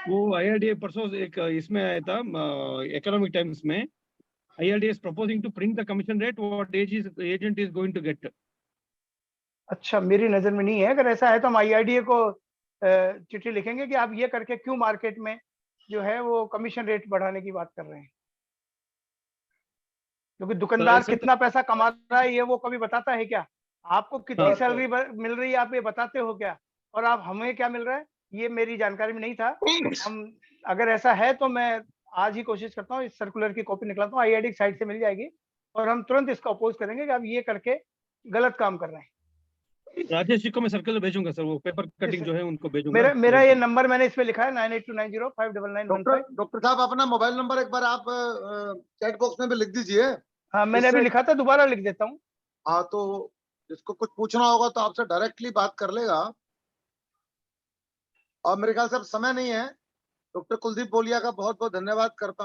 वो IRDA परसों एक इसमें आया था इकोनॉमिक टाइम्स में, IRDA is proposing to print the commission rate what agent is going to get। अच्छा, मेरी नजर में नहीं है। अगर ऐसा है तो हम IRDA को चिट्ठी लिखेंगे कि आप ये करके क्यों मार्केट में जो है वो कमीशन रेट बढ़ाने की बात कर रहे हैं, क्योंकि दुकानदार कितना पैसा कमा रहा है ये वो कभी बताता है क्या? आपको कितनी सैलरी मिल रही है आप ये बताते हो क्या? और आप हमें क्या मिल रहा है ये मेरी जानकारी में नहीं था। हम अगर ऐसा है तो मैं आज ही कोशिश करता हूँ, इस सर्कुलर की कॉपी निकलाता हूँ, IRDA की साइट से मिल जाएगी और हम तुरंत इसका अपोज करेंगे कि आप ये करके गलत काम कर रहे हैं। राजेश जी को मैं सर्कुलर भेजूंगा सर, वो पेपर कटिंग जो है उनको भेजूंगा। मेरा ये नंबर मैंने इसमें लिखा है 9829059915। डॉक्टर साहब अपना मोबाइल नंबर एक बार आप चैट बॉक्स में भी लिख दीजिए। हाँ मैंने अभी लिखा था, दोबारा लिख देता हूँ। हाँ तो जिसको कुछ पूछना होगा तो आपसे डायरेक्टली बात कर लेगा। और मेरे ख्याल से अब समय नहीं है। डॉक्टर कुलदीप बोलिया का बहुत बहुत धन्यवाद करता हूँ।